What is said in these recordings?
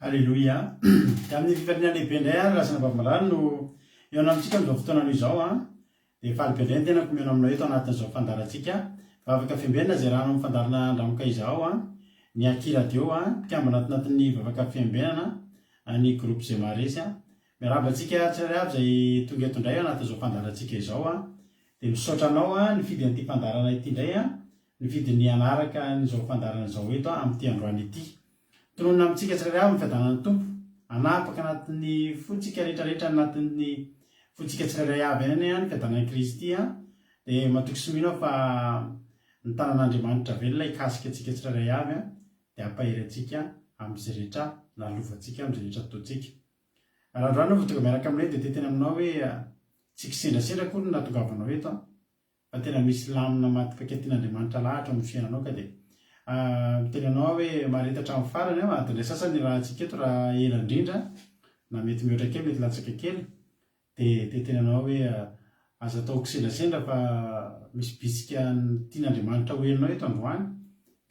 Alleloia. Dia amin'ny fifarina lehibe indray a rasana bamarano no eo anamitsika amin'izao fotoana no izao a dia faly be indray ny tenako miona aminao eto anatin'izao fandarantsika vavaka fiambenana zay rano amin'ny fandarana andramoka izao a ny akiradio a mpiambina atinatin'ny vavaka fiambenana ny groupe zay maresy a miarabantsika tsirairay avy zay tonga eto indray anatin'izao fandarantsika izao a dia misaotra anao a ny fidy an'ity fandarana ity indray a ny fidy ny anaraka nyzao fandarana izao eto a amin'ity androany ity tononona amintsika tsirairay avy mifiadanan'ny tompo anapaka anatin'ny fotsika rehetrarehetra anatin'ny fotsika tsirairay avy any a ny fiadanan'i Kristy a dia matoky sy mino fa ny tanan'Andriamanitra velona ikasika antsika tsirairay avy a dia ampahery antsika amin'izay rehetra nalovantsika amin'izay rehetra ataontsika raha androany no votonga miaraka aminay dia tetena aminao hoe tsy kisendrasendra koa no natongavanao eto fa tena misy lamina maty-paketian'Andriamanitra lahatra amin'ny fiainanao ka dia miteny anao hoe maharetatra amin'ny farany a adindray sasany raha antsika eto raha ela indrindra na mety mihoatra kely mety latsaka kely dia teteny anao hoe aza atao kisendrasendra fa misy bisika tian'Andriamanitra ho henonao eto androany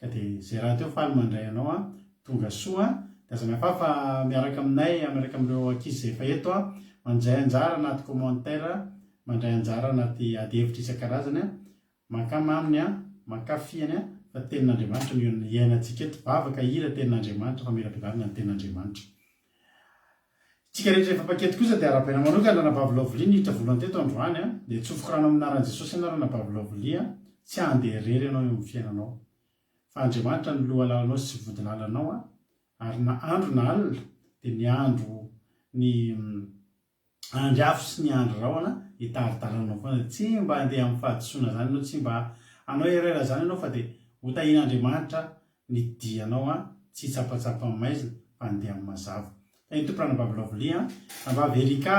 ka dia zay raha teo faly mandray anao a tonga soa dia aza miafafa miaraka aminay miaraka amin'ireo ankizy zay efa eto a mandray anjara anaty commentaire mandray anjara anaty ady hevitra isan-karazany a mankama aminy a mankafiany a fa tenin'Andriamanitra no iainantsika eto vavaka hira tenin'Andriamanitra fa mirapivarina ny tenin'Andriamanitra tsika rehetra rehefa pakety kosa dia ara-paina manokana ranabavilaovolia ny hitra volany teto androany a dia tsofoko rano aminaran'i Jesosy ianao ranabavilaovolia tsy handeha rery ianao eo amin'ny fiainanao fa Andriamanitra ny loha lalanao sy vody lalanao a ary na andro na alina dia ny andro ny andriafo sy ny andro rahoana hitaridaranao foana tsy mba handeha amin'ny fahadisoana zany ianao tsy mba anao herera zany ianao fa dia hotahian'Andriamanitra ny dianao a tsy hitsapatsapa amin'ny maizina fa handeha amin'ny mazava tany tompo ranabavilaovolia nambavy Erika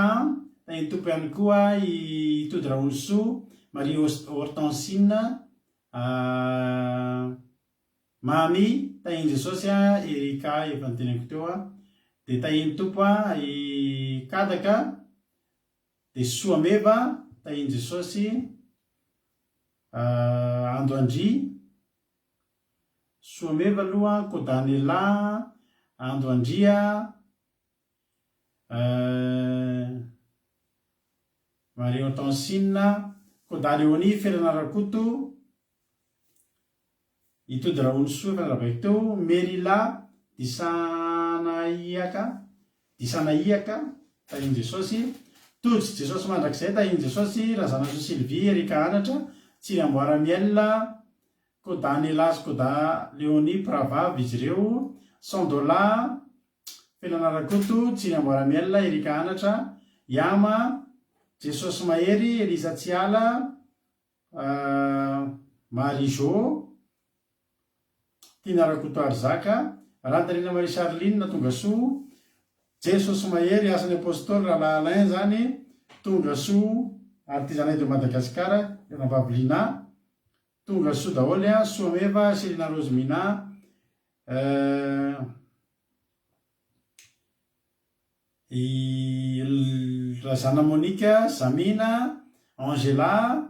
tany tompo ihany koa itody Raolso Marie Hortensine mamy tahiny Jesosy a Erika efa nyteneniko teo a dia tahiny tompo a Kadaka dia Soameva tahiny Jesosy Andoandry Soameva aloha Kodanela Andoandria Marie Hortensine Kodaleoni Feranarakoto itody Raolso efa narabaiko teo Merila Disanahiaka tahiny Jesosy Totsy Jesosy mandrakizay tahiny Jesosy Razanaso Sylvie Erika Anatra Tsiry Amboaramiel Kodanela sy Kodaleoni Pravavy izy ireo Sandola Felanarakoto Tsiry Amboaramiel Erika Anatra Yama Jesosy Mahery Eliza Tsiala Marijo Tinarakoto Arzaka Rantarina Marie Charline tonga soa Jesosy Mahery asan'ny apôstôly raha Alain zany tonga soa ary ty zanay de Madagasikara Vavilina tonga soa daholo a Soameva Selina Rosemina Razana Monika Zamina Angela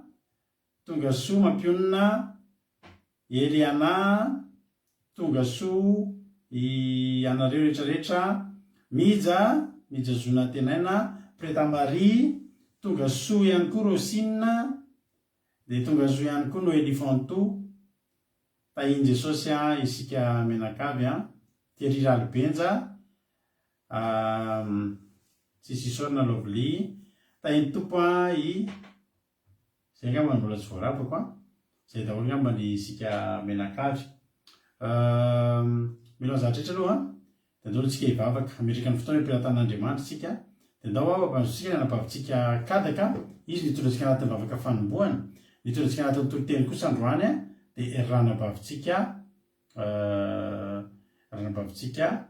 tonga soa Mampionina Eliana tonga soa anareo rehetrarehetra Mija Zona Tenaina Preta Marie tonga soa ihany koa Rosine dia tonga soa ihany koa Noélie Fanto tahiny Jesosy a isika menakavy a Thierry Ralbenja tsisy isorina Lovely tahiny tompo a zay ngamba mbola tsy voarapako a zay daholo ngamba ny isika menakavy mila zahatrehetra aloha dia andao tsika hivavaka amerika ny fotoana ampilatan'Andriamanitra tsika dia andao ampanjosika ny anabavitsika Kadaka izy nitondratsika anatin'ny vavaka fanombohana nitondratsika anatin'ny toloteny kosa androany a dia ranabavitsika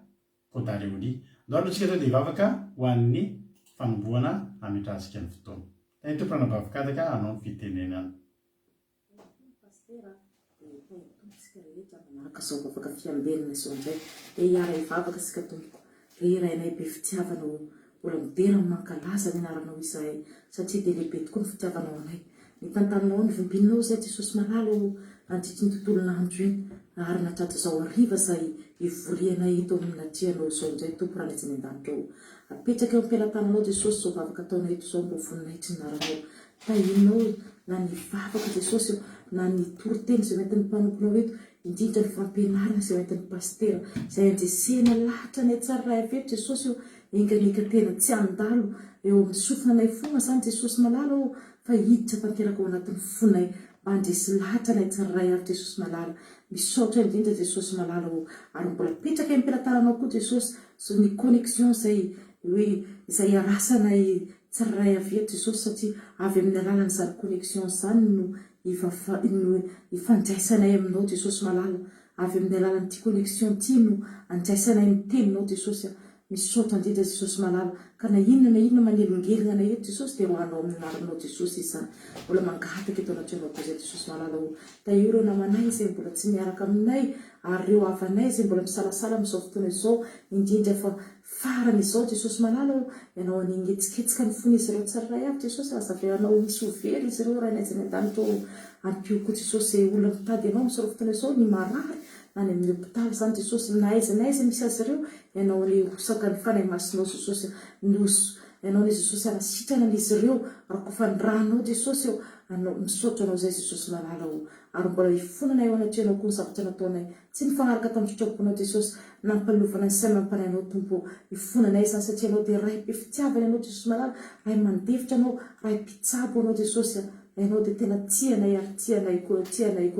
Kodaleoni andao aloha tsika tao dia hivavaka ho an'ny fanombohana ametrahantsika ny fotoana tany tompo ranabavy Kadaka anao ny fitenenana zao vavaka fiambenana zao indray dia hiara hivavaka sika tompo dia irainay be fitiavanao mbola midera mankalaza ny anaranao izahay satria dia lehibe tokoa ny fitiavanao anay ny tantaninao ny vimbinao izay Jesosy malalo andritra ny tontolon'andro iny ary natratra zao ariva zay ivoriana eto amin'ny tianao zao indray tompo raha naitsy ny an-danitra ao apetraka eo am-pialatananao Jesosy zao vavaka ataonao eto zao mbo voninahitry ny naranao tahinao na ny vavaka Jesosy na ny toriteny zay mety ny mpanomponao eto indrindra ny fampianarana zay mety ny pastera zay anjesena lahatra ny tsararay aveto Jesosy enganika tena tsy andalo eo amin'ny sofinanay fona zany Jesosy malala fa hiditra tanteraka ao anatin'ny fonay mba andresy lahatra nay tsararay avy Jesosy malala misaotra indrindra Jesosy malala ary mbola petraka am-pilatananao koa Jesosy so ny connexion zay hoe izay arasanay tsararay avy eto Jesosy satria avy amin'ny alalan'izany connexion zany no ifandraisanay aminao Jesosy malala avy amin'ny alalan'ity connexion ty no andraisanay ny teninao Jesosy misaotra indrindra Jesosy malala ka na inona manelingelina anay eto Jesosy dia hoanao amin'ny naranao Jesosy izany mbola mangataka eto anatrenao koa zay Jesosy malala taio ireo namanay izay mbola tsy miaraka aminay ary ireo havanay izay mbola misalasala amin'izao fotoana izao indrindra fa farany izao Jesosy malala ianao anenghetsiketsika ny fon'izy ireo tsararay avy Jesosy azaveanao misy overy izy ireo raha naizany an-danitra ampio koa Jesosy olona mitady anao amin'izao fotoana izao ny marary na ny amin'ny hopitaly zany Jesosy naiza misy azy ireo ianao ny hosaka ny fanay masinao Jesosy ianao ny Jesosy anasitrana n'izy ireo rakofa ny ranao Jesosy anao misaotra anao zay Jesosy malala ary mbola ifonanay ao anatrenao koa ny zavatra nataonay tsy mifanaraka tamin'ny fitraponao Jesosy nampalovana ny saina mampanainao tompo ifonanay zany satria anao dia ray fitiavana anao Jesosy malala ray mandevitra anao ray mpitsabo anao Jesosy ianao dia tena tianay ary tianay koa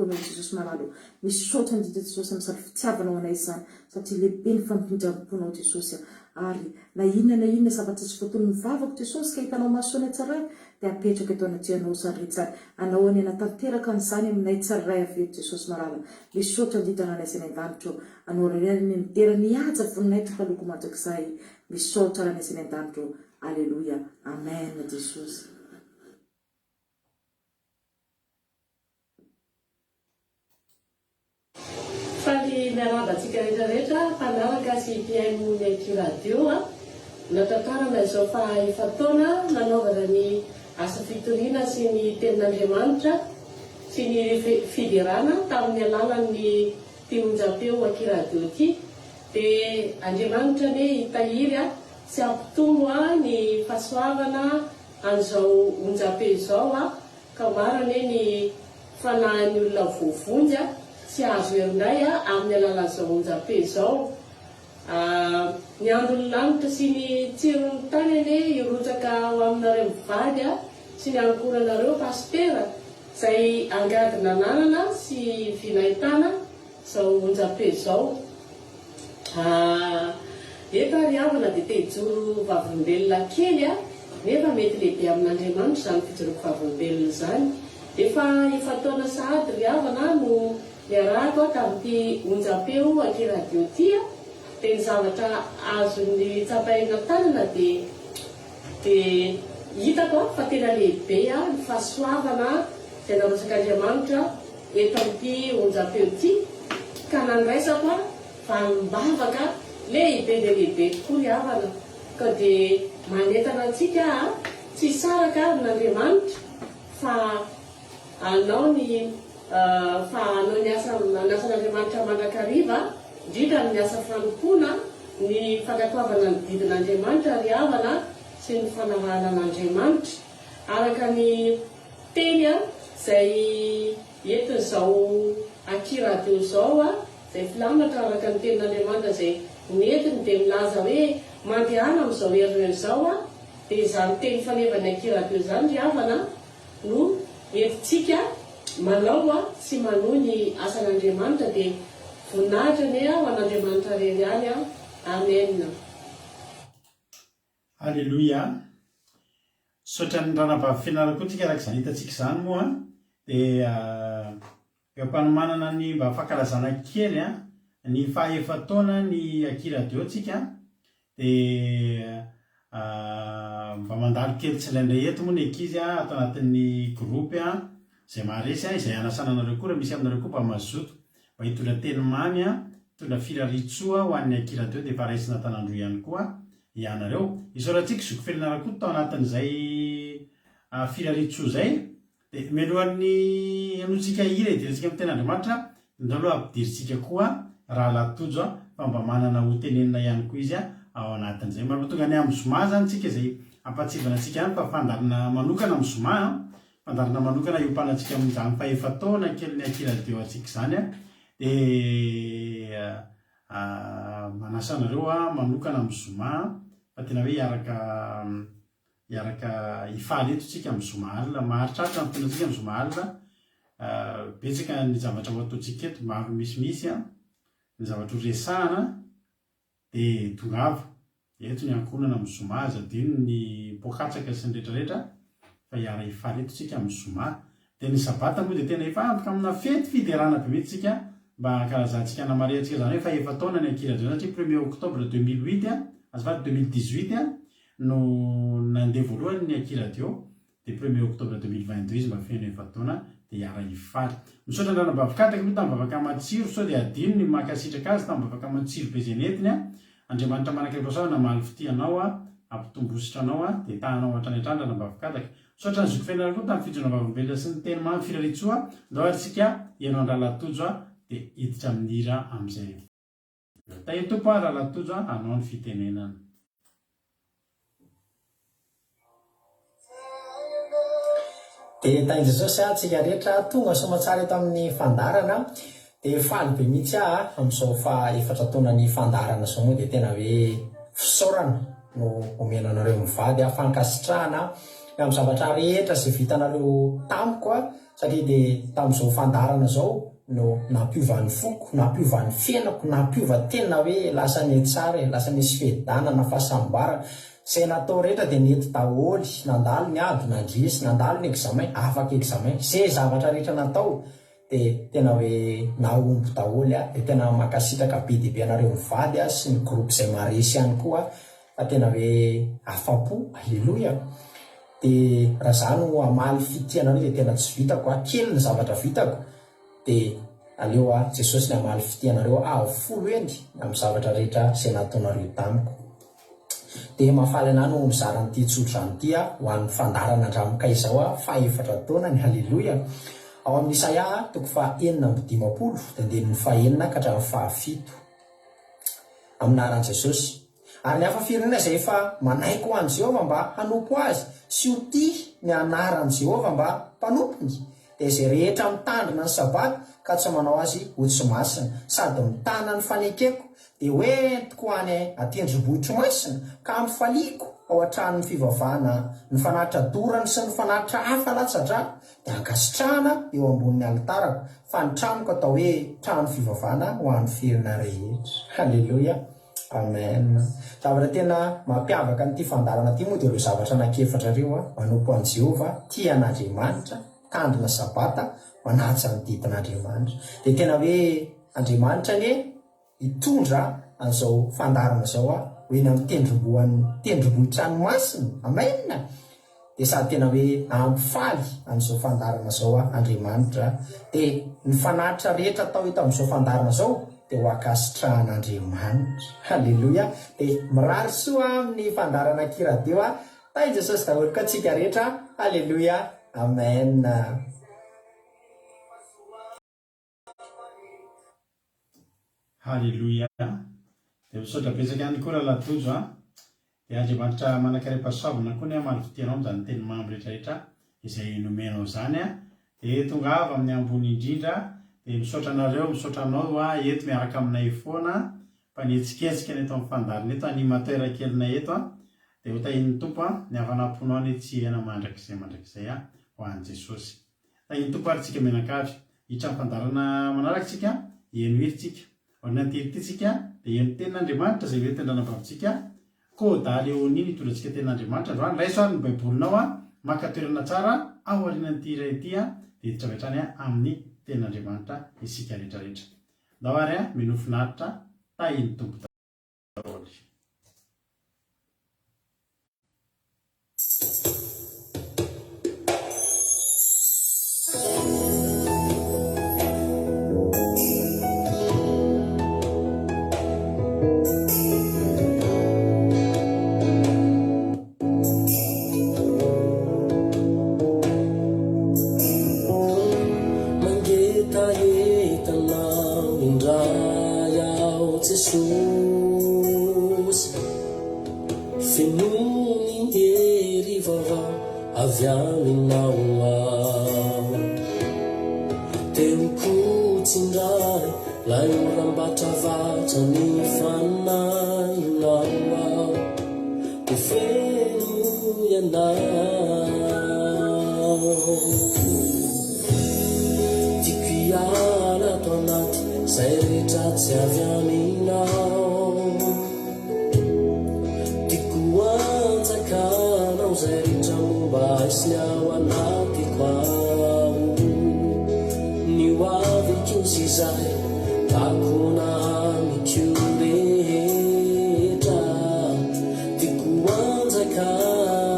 anao Jesosy malala misaotra indrindra Jesosy amin'ny fitiavanao anay zany satria lehibe ny fampindram-ponao Jesosy ary na inona zavatra tsy voatony mivavako Jesosy ka hitanao masoanay tsararay dia apetraka eto anatrehanao zany rehetra anao any anatanteraka an'izany aminay tsararay avy eto Jesosy malala misaotra indrindra anay izay ny an-danitra anao rarany ny midera nihaja voninay topaloko mandrakizay misaotra anay izay ny an-danitra alleluia amen Jesosy. Faly miarabantsika rehetrarehetra mpanaraka sy mpiaino ny Q radio natantarana izao fa efa taona nanaovana ny asa fitoriana sy ny tenin'Andriamanitra sy ny fiderana tamin'ny alalan'ny tionjapeo Q radio ity dia Andriamanitra ne hitahiry sy ampitombo ny fahasoavana an'izao onjapeo izao ka marane ny fanahin'ny olona voavonjy tsy azo herindray amin'ny alalan'izao onjapeo izao ny andron'ny lanitra sy ny tsiron'ny tany ane irotsaka ao aminareo mivady sy ny ankoranareo pastera izay angadina nanana sy vinahitana izao onjapeo izao efa riavana dia tehijoro vavolombelona kely nefa mety lehibe amin'Andriamanitra izany fijoroako vavolombelona izany efa taona sahady riavana no niarahako tamin'ity onjapeo Q radio ity dia ny zavatra azon'ny tsapaina tanana dia hitako fa tena lehibe ny fahasoavana izay narotsak'Andriamanitra eto amin'ity onjapeo ity ka nandraisako vanim-bavaka lehibe dia lehibe tokoa ny havana ka dia manentana antsika tsy saraka amin'Andriamanitra fa anao ny asan'Andriamanitra mandrakariva indrindra ny asa fanompoana ny fankatoavana ny didin'Andriamanitra ry havana sy ny fanarahana an'Andriamanitra araka ny teny izay entin'izao Q radio izao izay filamatra araka ny tenin'Andriamanitra izay netiny dia milaza hoe mandehana amin'izao herinandro izao dia izany teny fanevany Q radio izany ry havana no entintsika manao sy manohy ny asan'Andriamanitra dia voninahitra ny ho an'Andriamanitra rery any amen. Alleluia. Saotra ny ranam-bavy fianarana koa tsika araka izany hitantsika izany moa dia empanomanana ny mba fankalazana kely ny fahaefataona ny Q radio tsika dia mba mandalo kely tsy ilaindray eto moa ny ankizy atao anatin'ny groupe izay maharesy izay anasana anareo koa raha misy aminareo koa mba mazoto mba hitondra teny mamy hitondra firaritsoa ho an'ny Q radio dia efa raisina tanandro ihany koa ianareo isaorantsika zoko felinarana koa tao anatin'izay firaritsoa izay dia melohan'ny anotsika hira idirintsika amin'ny ten'andriamanitra indao aloha ampidirintsika koa raha latojo fa mba manana ho tenenina ihany koa izy ao anatin'izay mba tonga ny amin'ny zoma zany tsika izay ampatsivana antsika ihany fa fandarina manokana amin'ny zoma fandarina manokana iompanatsika amin'izany fahefa-taona kely ny akiradio antsika zany dia manasanareo manokana amin'ny zoma fa tena hoe iaraka ifaly eto tsika amin'ny zoma alina maharitraritra ny fonatsika amin'ny zoma alina betsaka ny zavatra ho ataontsika eto maro misimisy ny zavatra ho resahana dia tongava eto ny ankonana amin'ny zoma zadino ny pokatsaka sy ny rehetrarehetra fa iara ifaly eto tsika amin'ny zoma dia ny sabata moa dia tena efa afaka amina fety fiderana be mihitsy tsika mba karazantsika anamariantsika zany hoe fa efa taona ny akiradio satria 1er octobre 2008 azafady 2018 no nandeha voalohany ny akiradio dia 1er octobre 2022 izy mba feno efa taona dia iara ifaly misaotra andranambavakataka moa tambavaka matsiro sao dia adino ny makasitraka azy tambavaka matsiro be zay netiny andriamanitra manakaipasaho namaly fitianao ampitombositra anao dia tahanao atrany nambavakataka misaotra ny zokofenana koa tamin'ny fijona vavolombelona sy ny teny mamy firaritsoa ndao aritsika ianao andralatojo dia hiditra amin'ny hira amin'izay tahitompo raha latojo anao ny fitenenana dia tain'i Jesosy tsika rehetra tonga somatsara eto amin'ny fandarana dia faly be mihitsy amin'izao fa efatra taona ny fandarana zao moa dia tena hoe fisaorana no omena anareo mivady fankasitrahana amin'ny zavatra rehetra izay vitanareo tamiko satria dia tamin'izao fandarana zao no nampiovan'ny foko nampiovan'ny fiainako nampiova tena hoe lasa ny tsara lasa nisy fiedanana fahasambarana izay natao rehetra dia nety daholy nandalo ny ady nandrisy nandalo ny examen afaka examen izay zavatra rehetra natao dia tena hoe nahomby daholy dia tena makasitraka be dia be anareo mivady sy ny groupe izay maresy ihany koa fa tena hoe afapo alleloia dia raha zany no amaly fitianareo dia tena tsy vitako kely ny zavatra vitako dia aleo Jesosy ny amaly fitianareo folo eny amin'ny zavatra rehetra izay nataonareo tamiko dia mahafaly anay no mizaranyity tsotro anyity ho an'ny fandarana andramoka izao fa efatra taona ny halleloia ao amin'ny Isaia toko fa 4:50 dia andeha ny 4 ka hatramin'ny 7 aminaran'i Jesosy ary ny hafa firenena izay efa manaiko ho an'i Jehova mba hanompo azy sy ho tia ny anaran'i Jehova mba mpanompony dia izay rehetra mitandrina ny sabata ka tsy manao azy ho tsy masina sady mitana ny fanekeko dia hoentiko any atendrombohitro masina ka mifaliako ao an-tranon'ny fivavahana ny fanatitra dorany sy ny fanatitra hafa latsadrano dia ankasitrahana eo ambonin'ny alitarako fa ny tranoko atao hoe trano fivavahana ho an'ny firina rehetra halleloia amen zavatra tena mampiavaka n'ity fandarana ity moa dia ireo zavatra anankiefatra ireo manompo an'i Jehova tia an'Andriamanitra tandrina sabata manaja ny didin'Andriamanitra dia tena hoe Andriamanitra ny hitondra an'izao fandarana zao hoe na tendrombohitranomasina amen dia sady tena hoe ampifaly amin'izao fandarana zao Andriamanitra dia ny fanatitra rehetra atao eto amin'izao fandarana zao dia ho akasitrahan'Andriamanitra halleloia dia mirary soa amin'ny fandarana kiradio tain'i Jesosy daholo ka tsika rehetra halleloia amen halleloia dia misaotra betsaka ihany koa raha latojo dia Andriamanitra manakaram-pahasoavana koa ny amaly fitianao amin'izany teny mamy rehetrarehetra izay nomenao zany dia tonga avy amin'ny ambony indrindra dia misaotra anareo misaotra anao eto miaraka aminay foana mpanetsiketsika ny eto amin'ny fandarana eto animateur kelinay eto dia ho tahin'ny tompo ny hafanamponao ny tsihana mandrakizay ho an'i Jesosy tahin'ny tompo ary tsika menakavy hitra ny fandarana manarakatsika eno hiritsika nantirytytsika dia eno tenin'Andriamanitra izay hoe tendranam-bavitsika koa daly eo niny hitondrantsika tenin'Andriamanitra androany raiso ary ny baibolinao maka toerana tsara ao aorianan'ity iray ity dia hiditra avy hatrany amin'ny tenin'Andriamanitra isika rehetrarehetra ndao ary minofinaritra tahiny tompo daholo Jesosy fenony hery vaovao avy aminao ao teo kotsindray lay oram-batravatra ny fanahinao ao de feno ianao tiako iala ato anaty zay rehetra tsy avy aminao tiako anjakanao zay rehetra momba isy ao anatiko ao ny hoaviko sy zay takona amiko rehetra tiako anjakanao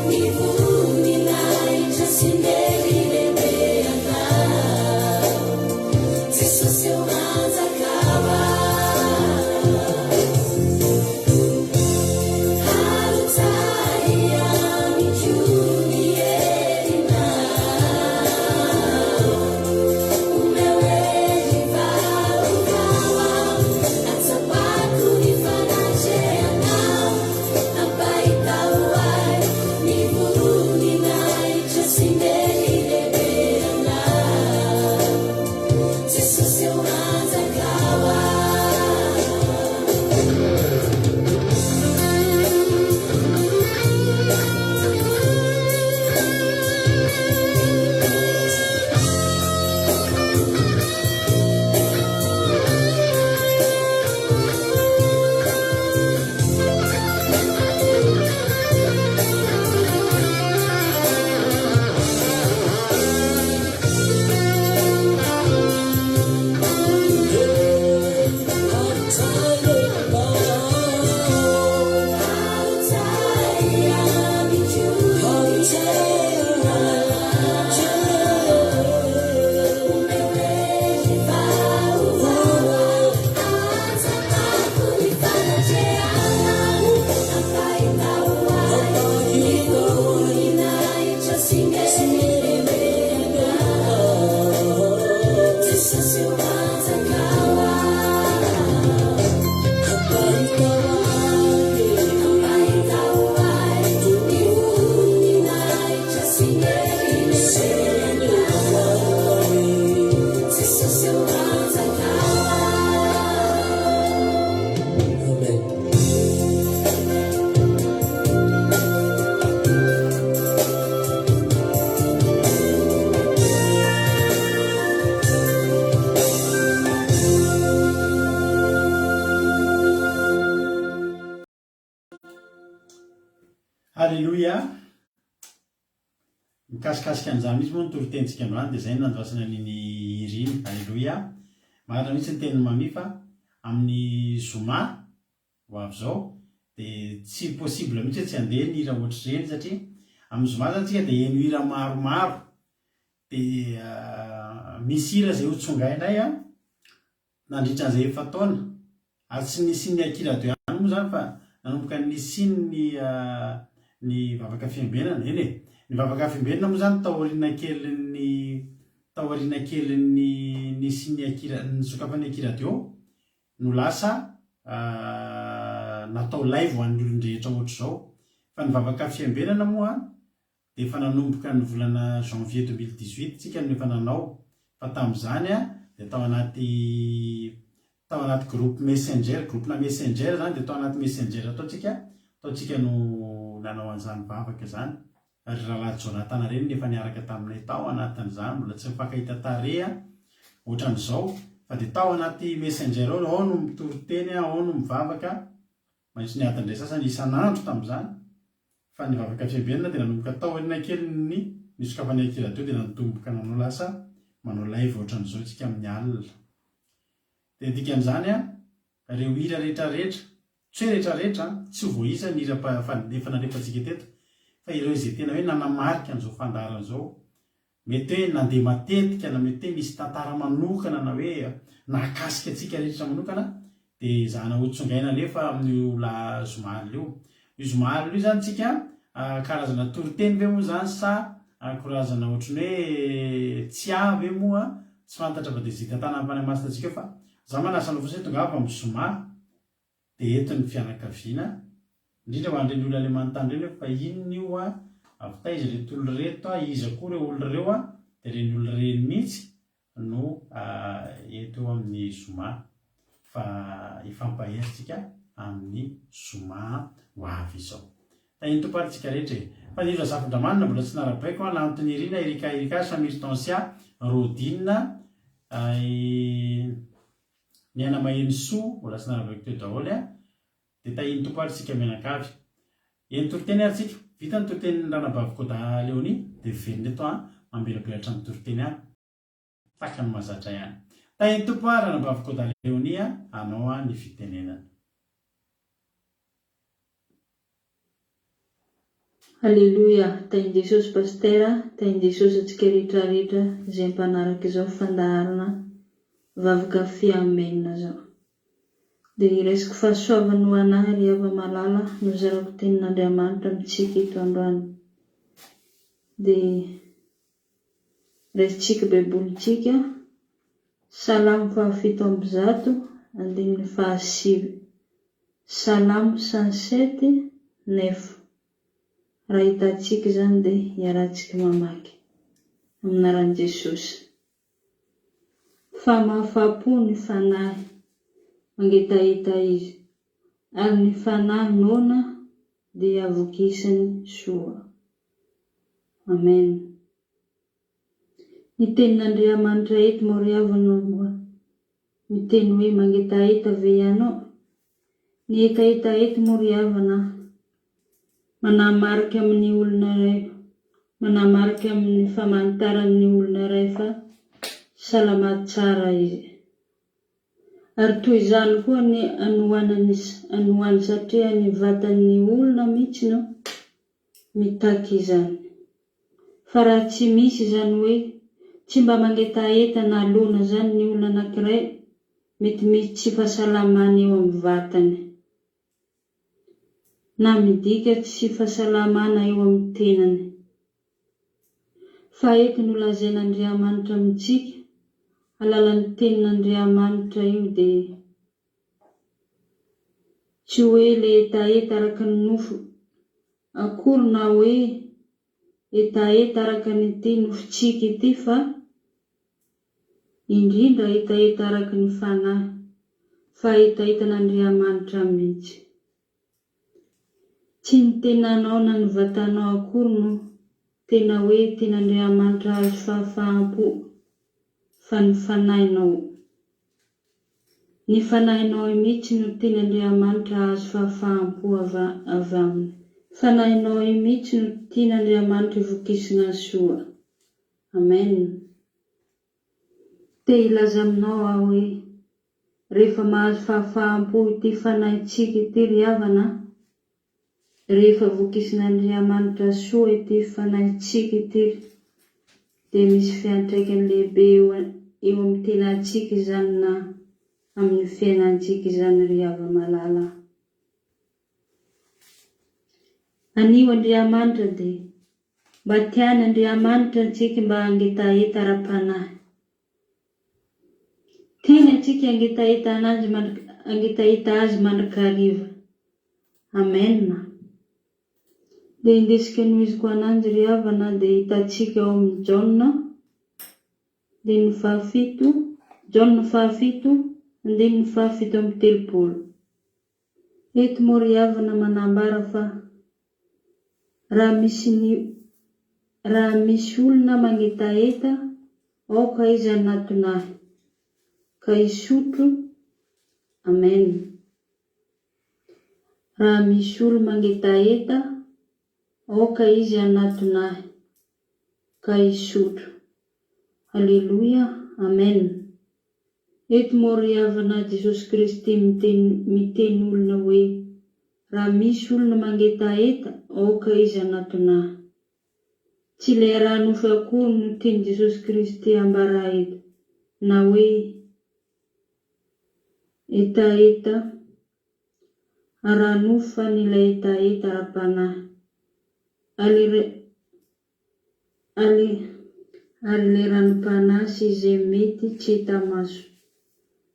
People Alleloia. Mikasikasika an'izany misy moa ny torotentsika androany dia izay nandroasana niny iriny. Alleloia. Marina mihitsy ny teniny mamifa amin'ny zoma ho avy izao dia tsy possible mihitsy tsy handeha ny hira ohatr'ireny satria amin'ny zoma zany tsika dia heno hira maromaro dia misy hira izay hotsongainay nandritra an'izay efa taona ary tsy nisy ny akiradio ihany moa zany fa nanomboka nisiny ny vavaka fiambenana eny e. Ny vavaka fiambenana moa zany taoriana kely nisy ny akira ny sokafany akiradio no lasa natao live ho an'ny olon-drehetra ohatr'izao. Fa ny vavaka fiambenana moa dia efa nanomboka ny volana janvier 2018 tsika no efa nanao. Fa tamin'izany dia tao anaty groupe messenger, groupe na messenger zany dia tao anaty messenger ataotsika no nanao an'izany vavaka zany. Ary rahalahy Jonathan reny nefa niaraka taminay tao anatin'izany, mbola tsy mifankahita tareha ohatran'izao fa dia tao anaty messenger ao no mitory teny, ao no mivavaka. Manisy niady indray sasany isan'andro tamin'izany. Fa ny vavaka fiambenana dia nanomboka tao aoriana kely ny sokafany akiradio dia natomboka nanao lasa manao live ohatran'izao tsika amin'ny alina. Dia dikan'izany ireo hira rehetrarehetra, tsy hoe rehetrarehetra, tsy ho voaisa ny hira efa narefantsika teto, fa ireo izay tena hoe nanamarika an'izao fandarana izao. Mety hoe nandeha matetika na mety hoe misy tantara manokana na hoe nahakasika antsika rehetra manokana dia zana hotsongaina alefa amin'io la zomaly io. Io zomaly io zany tsika karazana toriteny ve moa zany sa karazana ohatrany hoe tsy avy moa tsy fantatra fa dia zay tantana ampanamasinta antsika fa za manasana fotsiny tonga avy amin'ny zoma dia eto ny fianakaviana indrindra ho an'ireny olona le manontany reny fa inona io avitaiza reto olo reto iza koa ireo olona ireo dia reny olona reny mihitsy no eto amin'ny zoma fa ifampaheritsika amin'ny zoma ho avy izao. Iny tomparintsika rehetra fa ny zafindramanina mbola tsy narabaiko lantony irina erika Samir Tansia Rodina ny anamaheny soa mbola tsy narabaiko teo daholo dia tahiny tomparintsika menakavy eny toriteny ary tsika vita ny toriteny Ranabavykôda Leonie dia velona eto mambelabelatra amin'ny toriteny taka ny mahazatra ihany. Tahiny tompo Ranabavykôda Leonie anao ny fitenenana. Alleluia, tain'i Jesosy pastera, tain'i Jesosy atsika rehetrarehetra izay mpanaraka izao fandaharana vavaka fiamenina zao. Dia resiko fahasoavany ho anahy ry Ava malala no zarako tenin'Andriamanitra amintsika eto androany. Dia resitsika baibolitsika Salamo 7:1-9. Salamo 107:9. Raha hitantsika zany dia hiarahantsika mamaky aminaran'i Jesosy. Fa mahafapo ny fanahy mangetaheta izy, ary ny fanahy nona dia avokisany soa. Amen. Ny tenin'Andriamanitra eto moa ry havana moa miteny hoe mangetaheta ve ianao? Ny hetaheta eto moa ry havana manamarika amin'ny olona iray, manamarika amin'ny famantaran'ny olona iray fa salama tsara izy. Ary toy izany koa ny anohany satria ny vatan'ny olona mihitsy no mitaky izany. Fa raha tsy misy izany hoe tsy mba mangetaheta na lona zany ny olona anankiray, mety misy tsy fahasalamana eo amin'ny vatany, na midika tsy fahasalamana eo amin'ny tenany. Fa eto no lazain'Andriamanitra amintsika alalan'ny tenin'Andriamanitra io dia tsy hoe le hetaheta araka ny nofo akory na hoe hetaheta araka n'ity nofontsika ity, fa indrindra hetaheta araka ny fanahy, fa hetaheta-n'Andriamanitra mihitsy. Tsy ny tenanao na ny vatanao akory no tena hoe ten'Andriamanitra azo fahafahampo, fa ny fanahinao. Ny fanahinao mihitsy no ten'Andriamanitra azo fahafahampo avy aminy, fanahinao mihitsy no tian'Andriamanitra ivokisina soa. Amen. Te ilaza aminao aho hoe rehefa mahazo fahafahampo ity fanahintsika ity ry havana, rehefa vokisin'Andriamanitra soa ity fanahintsika ity, dia misy fiantraikany lehibe eo amin'ny tenantsika izany na amin'ny fiainantsika izany ry hava malala. Anio Andriamanitra dia mba tiany Andriamanitra antsika mba angetaeta ara-panahy. Tiany antsika angetaeta azy mandrakariva. Amen. Dia indesika noiziko ananjy ry havana dia hitantsika ao amin'ny Jaona, dia ny fahafito, Jaona 7:17. Eto moa ry havana manambara fa raha misy olona mangetaeta, aoka izy anatonahy, ka hisotro. Amen. Raha misy olona mangetaeta, aoka izy anatonahy, ka hisotro. Halleluja. Amen. Eto moa ry havana Jesosy Kristy miteny olona hoe raha misy olona mangetaeta, aoka izy anatonahy. Tsy ilay raha nofy akory no tiany Jesosy Kristy ambara eto, na hoe etaeta raha nofy fa nilay etaeta ara-panahy. Ary le ranom-panahy sy izay mety tsy hita maso,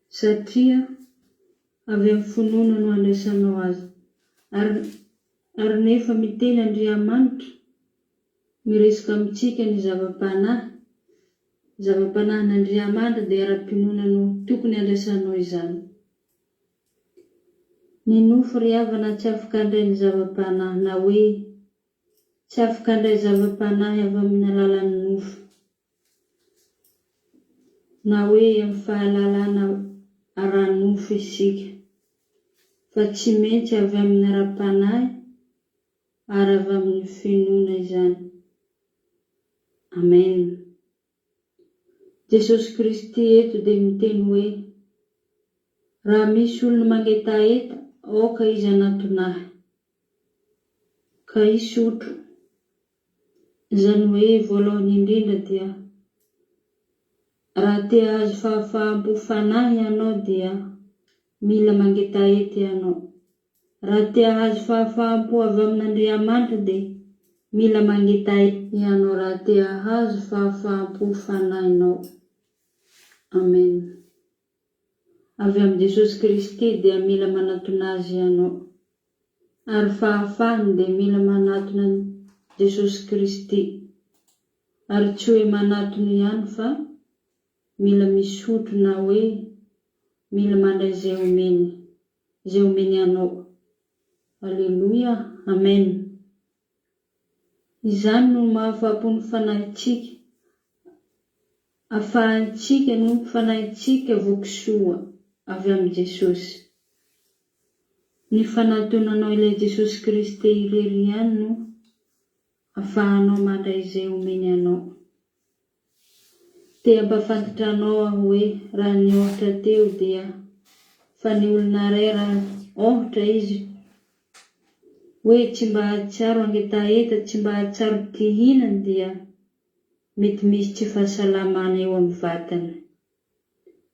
satria avy amin'ny finoana no andraisanao azy. Ary nefa miteny Andriamanitra miresaka amintsika ny zava-panahin'Andriamanitra dia ara-pinoana no tokony andraisanao izany. Ny nofo ry havana tsy afaka handray ny zava-panahy, na hoe tsy afaka handray zava-panahy avy amin'ny alalan'ny nofo, na hoe amin'ny fahalalana ara-nofo isika, fa tsy maintsy avy amin'ny ara-panahy ary avy amin'ny finoana izany. Amen. Jesosy Kristy eto dia miteny hoe raha misy olona mangetaeta, aoka izy anatonahy, ka hisotro. Izany hoe voalohany indrindra dia raha te hahazo fahafahampo fanahy ianao dia mila mangetaeta ianao. Raha te hahazo fahafahampo avy amin'Andriamanitra dia mila mangetaeta ianao raha te hahazo fahafahampo fanahinao. Amen. Avy amin'ny Jesosy Kristy dia mila manatona azy ianao, ary fahafahany dia mila manatona Jesosy Kristy, ary tsy hoe manatona ihany fa mila misotro, na hoe mila mandray izay omeny ianao. Halleluja. Amen. Izany no mahafapo ny fanahintsika, ahafahantsika no fanahintsika vokisoa avy amin'ny Jesosy. Ny fanatonanao ilay Jesosy Kristy irery ihany no ahafahanao mandray izay omeny ianao. Te ampafantatra anao aho hoe raha ny ohatra teo dia fa ny olona iray raha ohatra izy hoe tsy mba hahatsiaro angetaeta, tsy mba hahatsiaro tihinana, dia mety misy tsy fahasalamana eo amin'ny vatany.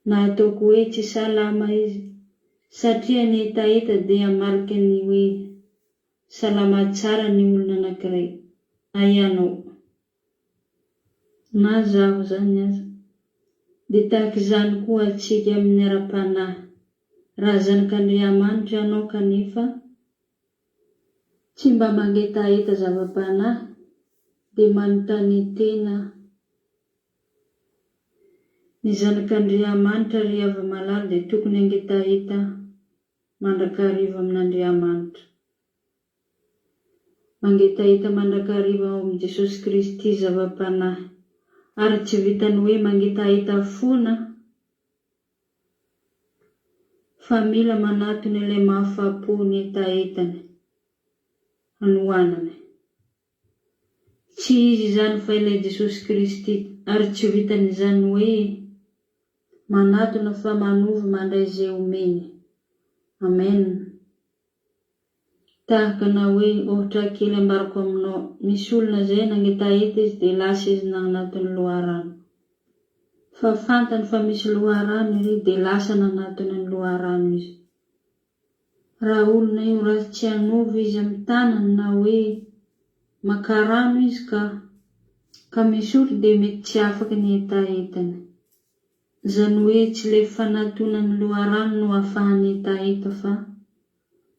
Na ataoko hoe tsy salama izy, satria ny etaeta dia marika ny hoe salama tsara ny olona anankiray, na ianao na zaho zany aza. Dia tahaka izany koa atsika amin'ny ara-panahy. Raha zanak'Andriamanitra ianao kanefa tsy mba mangetaeta zava-panahy, dia manontany tena ny zanak'Andriamanitra ry hava malala dia tokony angetaeta mandrakariva amin'Andriamanitra. Mangetaeta mandrakariva ao amin'ny Jesosy Kristy zava-panahy, ary tsy vitany hoe mangetaeta foana, fa mila manatona ilay mahafapo ny etaetany. anohanana. Tsy izy izany fa ilay Jesosy Kristy, ary tsy vitan'izany hoe manatona fa manovy mandray izay omeny. Amen. Tahaka na hoe ohatra kely ambarako aminao, misy olona zay nangetaheta izy dia lasa izy nanaton'ny loharano. Fa fantany fa misy loharano izy dia lasa nanatona ny loharano izy. Raha olona io raha tsy hanovy izy amin'ny tanany na hoe maka rano izy ka misy olo dia mety tsy afaka ny etaetany. Izany hoe tsy ilay fanatonany loharano no ahafahany etaeta fa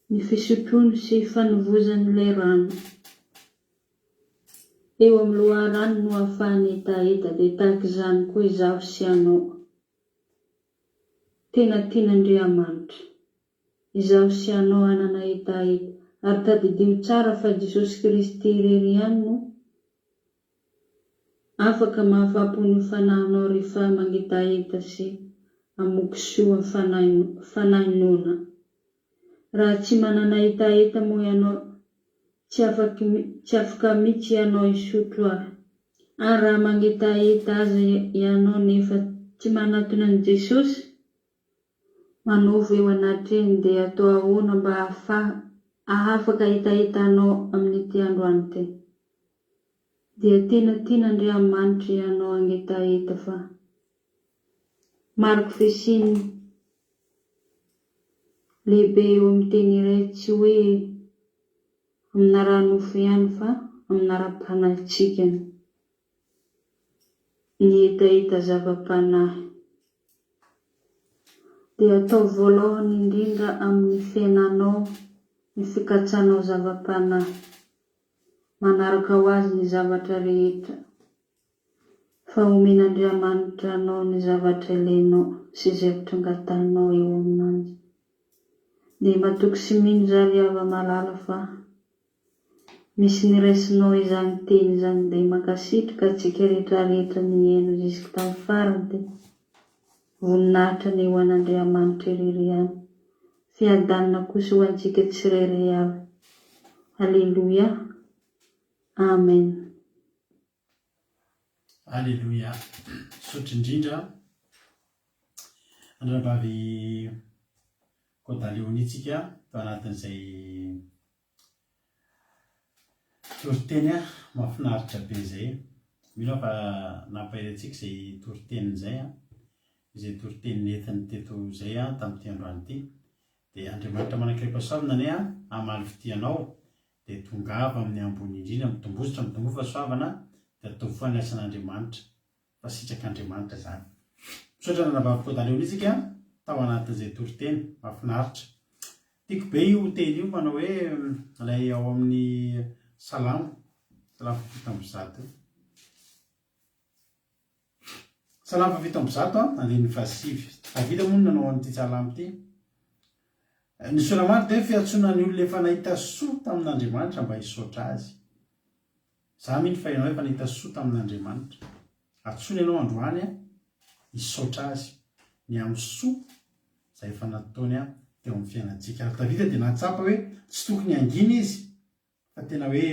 ny fisotroany sy fanovozan'ilay rano. Eo amin'ny loharano no ahafahany etaeta, dia tahaka izany koa izaho sy anao. Tena tian'Andriamanitra izaho sy anao hanana etaeta, ary tadidio tsara fa Jesosy Kristy irery ihany no afaka mahafapo ny fanahinao rehefa mangetaeta sy amoky soa fanahinona. Raha tsy manana etaeta moa ianao, tsy afaka mihitsy ianao isotro ahy. Ary raha mangetaeta aza ianao nefa tsy manatona an'i Jesosy, manovy eo anatreny dia atao ahoana mba afaka etaetanao amin'ity androany ty? Dia tena tian'Andriamanitra ianao angetaeta fa mariko fesiny lehibe eo amin'ny teny iray tsy hoe amina ranofo ihany fa amina ra-panahitsikany ny etaeta zava-panahy. Dia atao voalohany indrindra amin'ny fiainanao ny fikatsanao zava-panahy, manaraka ho azy ny zavatra rehetra, fa omen'Andriamanitra anao ny zavatra ilainao sy izay vitrangatanao eo aminanjy. Dia matoky sy mino zary ava-malala fa misy niraisinao izany teny izany, dia mankasitraka antsika rehetrarehetra niaino jusque tamin'ny farany dia voninahitra ny eo an'Andriamanitra irery ihany, fiadanana kosa ho antsika tsirairay avy. Alleluia. Amen. Alleluia. Sotro indrindra andrabavy Kodaleonitsika tao anatin'izay toriteny mahafinaritra be izay. Mino fa nampahery antsika izay toriteny izay izay toriteny nentin'ny teto izay tamin'ity androany ity. Dia Andriamanitra manakaipa-soavina ane hamaly fitianao, dia tongava amin'ny ambony indrindra, mitombositra mitombo fahasoavana, dia atao foana ny asan'Andriamanitra, fa sitrak'Andriamanitra izany. Misaotra nanabavy Kodaleonitsika tao anatin'izay toriteny mahafinaritra. Tiako be io teny io manao hoe ilay ao amin'ny Salamo 7:7. Salamo 7:7 andininy 7. Davida moa nanao an'ity salamo ity. Ny solamary dia fiantsonan'ny olona efa nahita soa tamin'Andriamanitra mba hisaotra azy. Za mino fa ianao efa nahita soa tamin'Andriamanitra. Antsony ianao androany hisaotra azy ny amin'ny soa izay efa nataony teo amin'ny fiainantsika. Ary Davida dia nahatsapa hoe tsy tokony hangina izy, fa tena hoe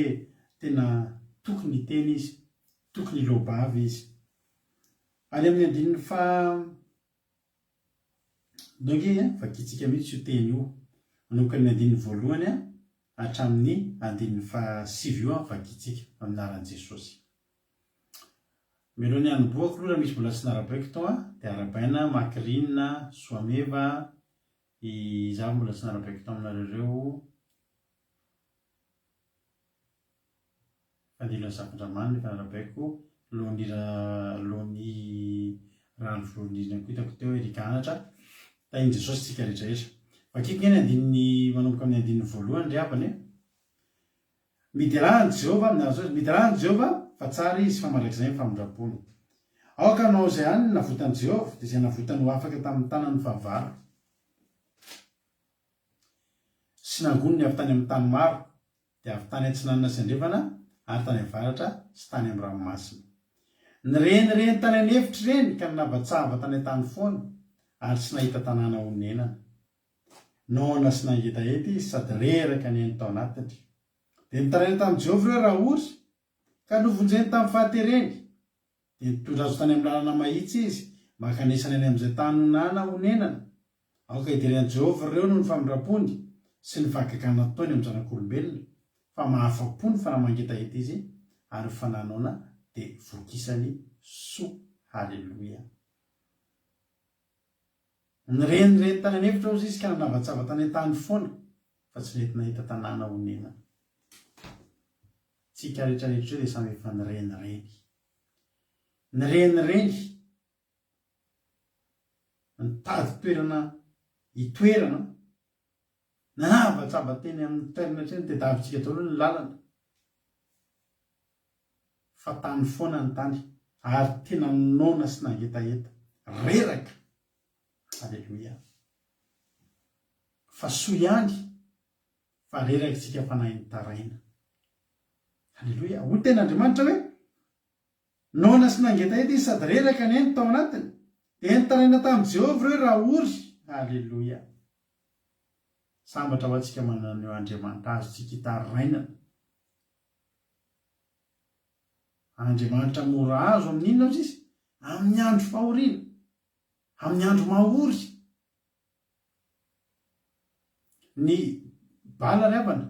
tena tokony hiteny izy, tokony hilobavy izy. Any amin'ny andininy vakitsika mihitsy io teny io, manomboka ny andininy 1 hatramin'ny andininy 7 io vakitsika amin'ny anaran'i Jesosy. Mialohan'ny hanoboako aloha misy mbola tsy narabaiko tao dia arabaina makirinina soameva izaho mbola tsy narabaiko tao aminareo fandilana Safindramaniny efa narabaiko lony ranovolonirina ko hitako teo erikanatra tahiny Jesosy tsika rehetrarehetra. Vakiko ny andininy manomboka amin'ny andininy 1 ry havany midirahany Jehova amin'ny Jesosy, midirahany Jehova fa tsara izy fa mandrakizay ny famindrapony. Aoka anao izay ihany navotany Jehova dia izay navotany ho afaka tamin'ny tanany fahavalo sy nangony ny avy tany amin'ny tany maro dia avy tany antsinanana sy andrefana ary tany avaratra sy tany amin'ny ranomasina. Ny renireny tany anefitra ireny ka ninabatsahava tany an-tany foana ary tsy nahita tanàna honenana. Naona sy nangetaeta izy sady reraka ny ainy tao anatiny. dia nitaraina tamin'i Jehovah ireo raha ory ka novonjeny tamin'ny fahatereny dia nitondra azo tany amin'ny lalana mahitsy izy maka nisany any amin'izay tany nonana honenana aoka hidiren'i Jehovah ireo no ny famindram-pony sy ny fahagagana nataony amin'ny zanak'olombelona fa mahafa-po ny fanamangeta-hita izy ary fananona dia vokisany soa. Halleloia. Nireny tany anefitra ozy izy ka nanavatsava tany an-tany foana fa tsy nety nahita tanàna honenana. Tsika rehetrarehetra eo dia samy efa nirenireny nitady toerana hitoerana nanavatsava teny amin'ny toerana treny dia davintsika daholo ny lalana fa tany foana ny tany ary tena nona sy nangetaheta reraka. Halleloia. Fa soa ihany fa reraka tsika fanahy ny taraina. Halleloia. Ho ten'Andriamanitra hoe nona sy nangetaheta izy sady reraka ny eny tao anatiny dia nitaraina tamin'i Jehovah ireo raha ory. Halleloia. Sambatra ho antsika manana eo Andriamanitra azo tsika hitarainana. Andriamanitra mora azo amin'inona ozy izy? Amin'ny andro fahoriana, amin'ny andro mahory. Ny bala ravana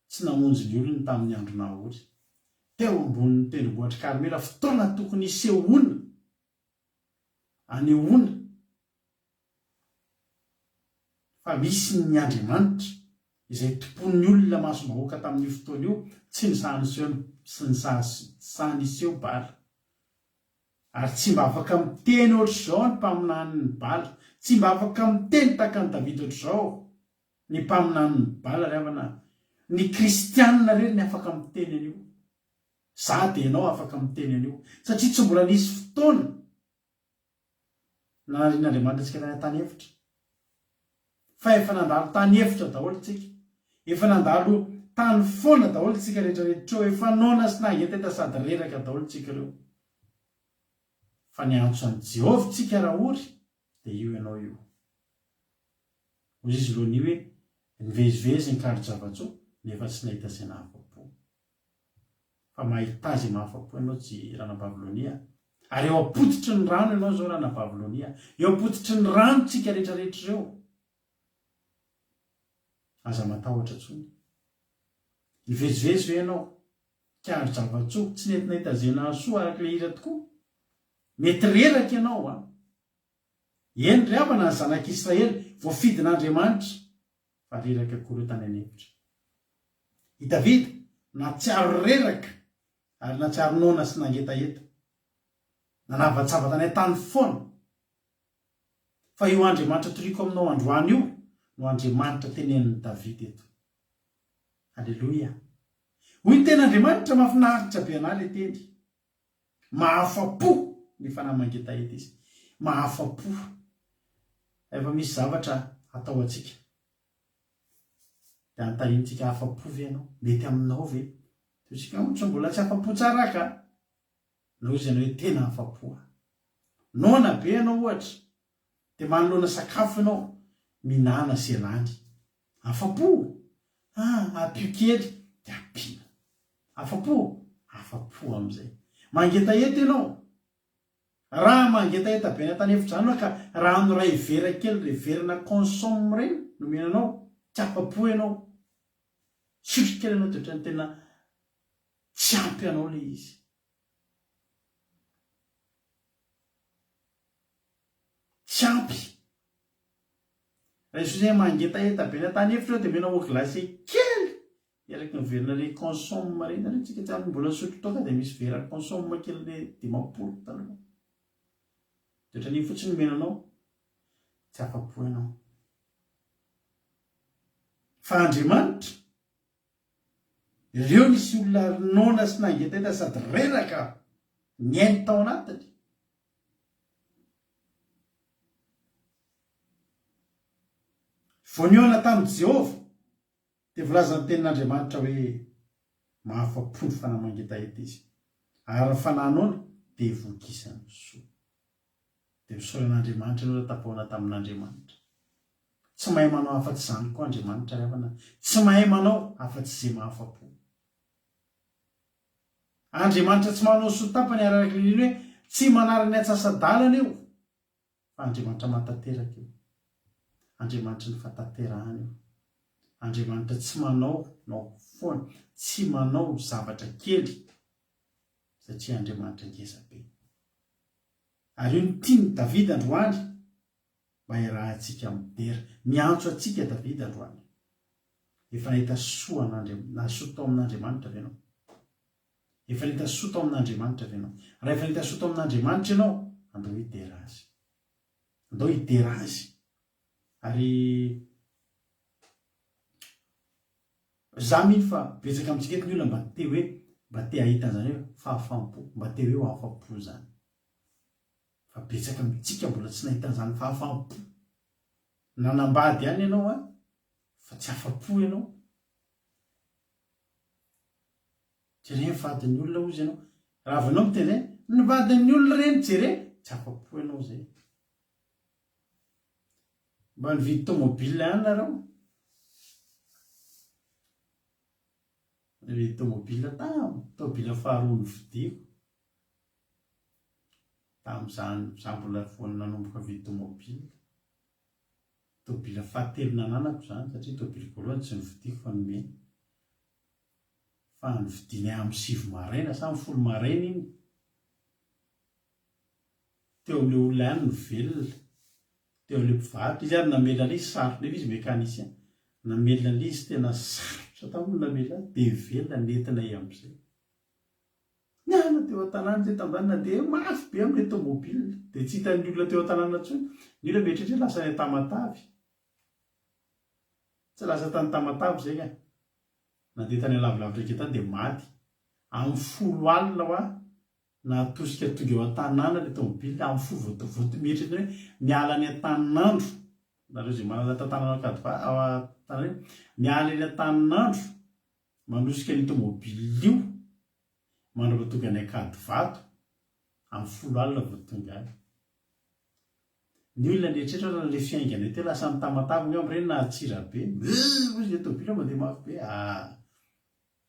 tsy namonjy ny olona tamin'ny andro nahory. Teo ambonin'ny tendrombohitra Karmela fotoana tokony hisehoana anehoana fa misy ny Andriamanitra izay tompon'ny olona masom-bahoaka tamin'io fotoana io tsy nisaniseho bala ary tsy mba afaka miteny ohatr'izao ny mpaminany ny bala, tsy mba afaka miteny tahaka ny Davida ohatr'izao ny mpaminany ny bala ravana. Ny kristianina reny ny afaka miteny an'io, za dia ianao afaka miteny an'io satria tsy mbola nisy fotoana nanarian'Andriamanitra antsika tany an-tany efitra fa efa nandalo tany efitra daholo tsika, efa nandalo tany foana daholo tsika rehetrarehetra eo, efa nona sy nangetaheta sady reraka daholo tsika ireo. Fa ny antso an'i Jehovah tsika raha ory dia io ianao io. Hoy izy lohan'io hoe nivezivezy ny kandro zava-tsoa nefa tsy nahita izay nahafa-po. Fa mahita izay mahafa-po ianao tsy rana Babilonia. Ary eo apotitry ny rano ianao zao rana Babilonia, eo apotitry ny rano tsika rehetrarehetra ireo. Aza matahotra tsony. Nivezivezy ve ianao kandro zava-tsoa tsy nety nahita izay nahasoa arak'ilay hira tokoa? Mety reraka ianao a. Eny ry havana ny zanak'Israely voafidin'Andriamanitra fa reraka koa tany anefitra. I Davida natsiaro reraka ary natsiaro nona sy nangetaheta, nanavatsava tany an-tany foana. Fa io Andriamanitra toriko aminao androany io no Andriamanitra tenenin'i Davida eto. Halleloia. Hoy tena Andriamanitra mahafinaritra be anahy le teny. Mahafa-po ny fanahy mangetaheta izy. Mahafa-po. Efa misy zavatra atao atsika dia antarintsika afa-po ve ianao? Mety aminao ve? Totsika ohatra mbola tsy afa-po tsara ka no izy ianao hoe tena afa-po. Nona be ianao ohatra dia manoloana sakafo ianao minana sy elany. Afa-po. Apio kely dia apiana. Afa-po. Afa-po amin'izay. Mangetaheta ianao. Raha mangetaheta be an-tany efitra izany ka rano ray vera kely reverina consomme reny no menanao, tsy afa-po ianao. Sotro kely ianao dia ohatrany tena tsy ampy ianao le izy. Tsy ampy. Raha Jesosy mangetaheta be an-tany efitra dia menao glasy kely eraky ny verina le consomme reny. Ary tsika tsy mbola sotro toaka dia misy vera consomme kely le dimapolo taloha. Ohatran'io fotsiny menanao tsy afa-po ianao. Fa Andriamanitra ireo nisy olona nona sy nangetaheta sady reraka niainy tao anatiny. Voaniona tamin'i Jehovah dia volazan'ny tenin'Andriamanitra hoe mahafa-po ny fanahy mangetaheta izy ary ny fanahinona dia vokisany soa. Dia misaoran'Andriamanitra ianao tapahoana tamin'Andriamanitra. Tsy mahay manao afa-tsy izany koa Andriamanitra ravana. Tsy mahay manao afa-tsy izay mahafa-po. Andriamanitra tsy manao sotapany araka ny hoe tsy manarany atsasadalana io fa Andriamanitra matanteraka io. Andriamanitra ny fatanterahana io. Andriamanitra tsy manao foana, tsy manao zavatra kely satria Andriamanitra ngezabe. Ary io ny tiany Davida androany mba iarahantsika midera, miantso atsika Davida androany. Efa nahita soa nasoa amin'Andriamanitra ve ianao? Efa nahita soa amin'Andriamanitra ve ianao? Raha efa nahita soa amin'Andriamanitra ianao, andao hidera azy. Andao hidera azy. Ary za mino fa betsaka amintsika eto ny olona mba te ahita an'izany hoe fahafampo, mba te hoe afa-po zany. Fa betsaka amintsika mbola tsy nahita an'izany fahafampo. Nanambady ihany ianao fa tsy afa-po ianao. Jereo vadin'ny olona ozy ianao. Raha avinao miteny zay, ny vadin'ny olona reny jereo, tsy afa-po ianao zay. Mba nividy tomobile ihany nareo. Nividy tomobile tomobile faharoa nividiko. Tamin'izany mbola foana nanomboka vidy tomobile. Tomobile fahatelo nananako zany satria tomobile voalohany tsy nividiko fa nomeny. Fa nividinay amin'ny 7 maraina sa 10 maraina iny. Teo amin'ilay olona ihany ny velona. Teo amin'ilay mpivarotra izy ary namela ilay izy sarotra nefa izy mekanisien. Namela ilay izy tena sarotra tamin'ny namela dia velona nentinay amin'izay. Niana teo an-tanàna zay tamin'izany na dia mafy be amin'ilay tomobile. Dia tsy hitan'ny olona teo an-tanàna intsony. Ny olona mieritreritra lasa ny Tamatavy. Tsy lasa tany Tamatavy zay ka. Nandeha tany lavilavitra kely tany dia maty. Amin'ny 10 alina ho natosika tonga eo an-tanàna ilay tomobile amin'ny 10 mieritreritra hoe miala ny an-tanin'andro. Nareo izay manana tanàna miala ny an-tanin'andro manosika ny tomobile io. Mandrava tonga ny akady vato amin'ny 10 alina vao tonga any. Ny olona nietreritra ilay fiaingana teo lasa ny Tamatavy ngamba ireny na atsira be. Izy tomobile mandeha mafy be.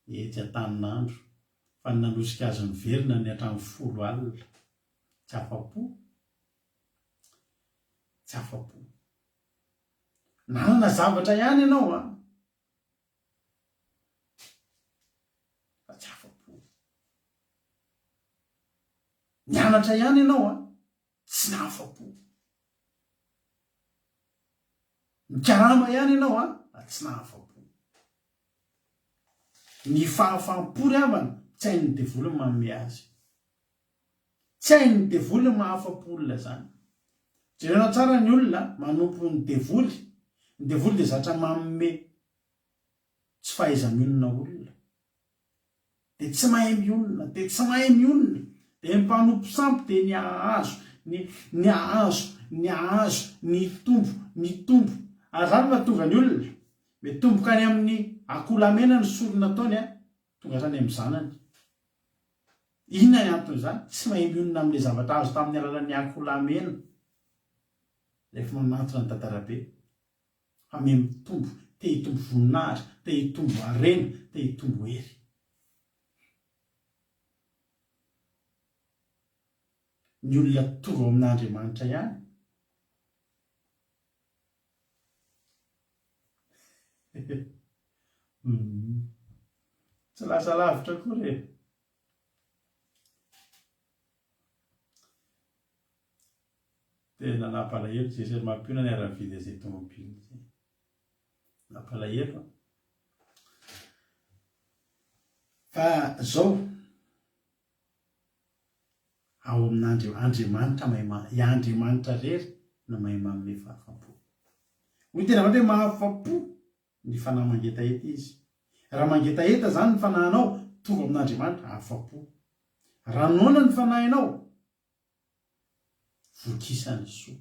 Etsy an-tanin'andro. Fa nanosika azy miverina ny hatramin'ny 10 alina. Tsy afa-po. Tsy afa-po. Nanana zavatra ihany ianao fa tsy afa-po. Nianatra ihany ianao tsy nahafa-po. Mikarama ihany ianao tsy nahafa-po. Ny fahafampo ry havana tsy hain'ny devoly ny manome azy. Tsy hain'ny devoly ny mahafa-po olona zany. Jerenao tsara ny olona manompo ny devoly. Ny devoly dia zatra manome tsy fahaiza-mionona olona. Dia tsy mahay mionona, dia tsy mahay mionona. Dia mpanompo sampy dia ny ahazo, ny tombo. Ary zany mahatonga ny olona mitomboka any amin'ny akolamena ny sorona ataony tonga zany amin'ny zanany. Inona ny antony izany? Tsy mahay mionona amin'ilay zavatra azo tamin'ny alalan'ny akolamena. Rehefa manatona ny tantara-be fa mitombo, te hitombo voninahitra, te hitombo harena, te hitombo hery. Ny olona toro amin'Andriamanitra ihany. Tsy lasa lavitra koa tena nampalahelo Jesosy mampiona ny ara-vidy izay tomobile zay. Nampalahelo. Fa zao ao amin'Andriamanitra Andriamanitra rery no mahay manome fahafampo. Hoy tena hoe mahafa-po ny fanahy mangetaheta izy. Raha mangetaheta zany ny fanahinao tonga amin'Andriamanitra afa-po. Raha noana ny fanahinao vokisany soa.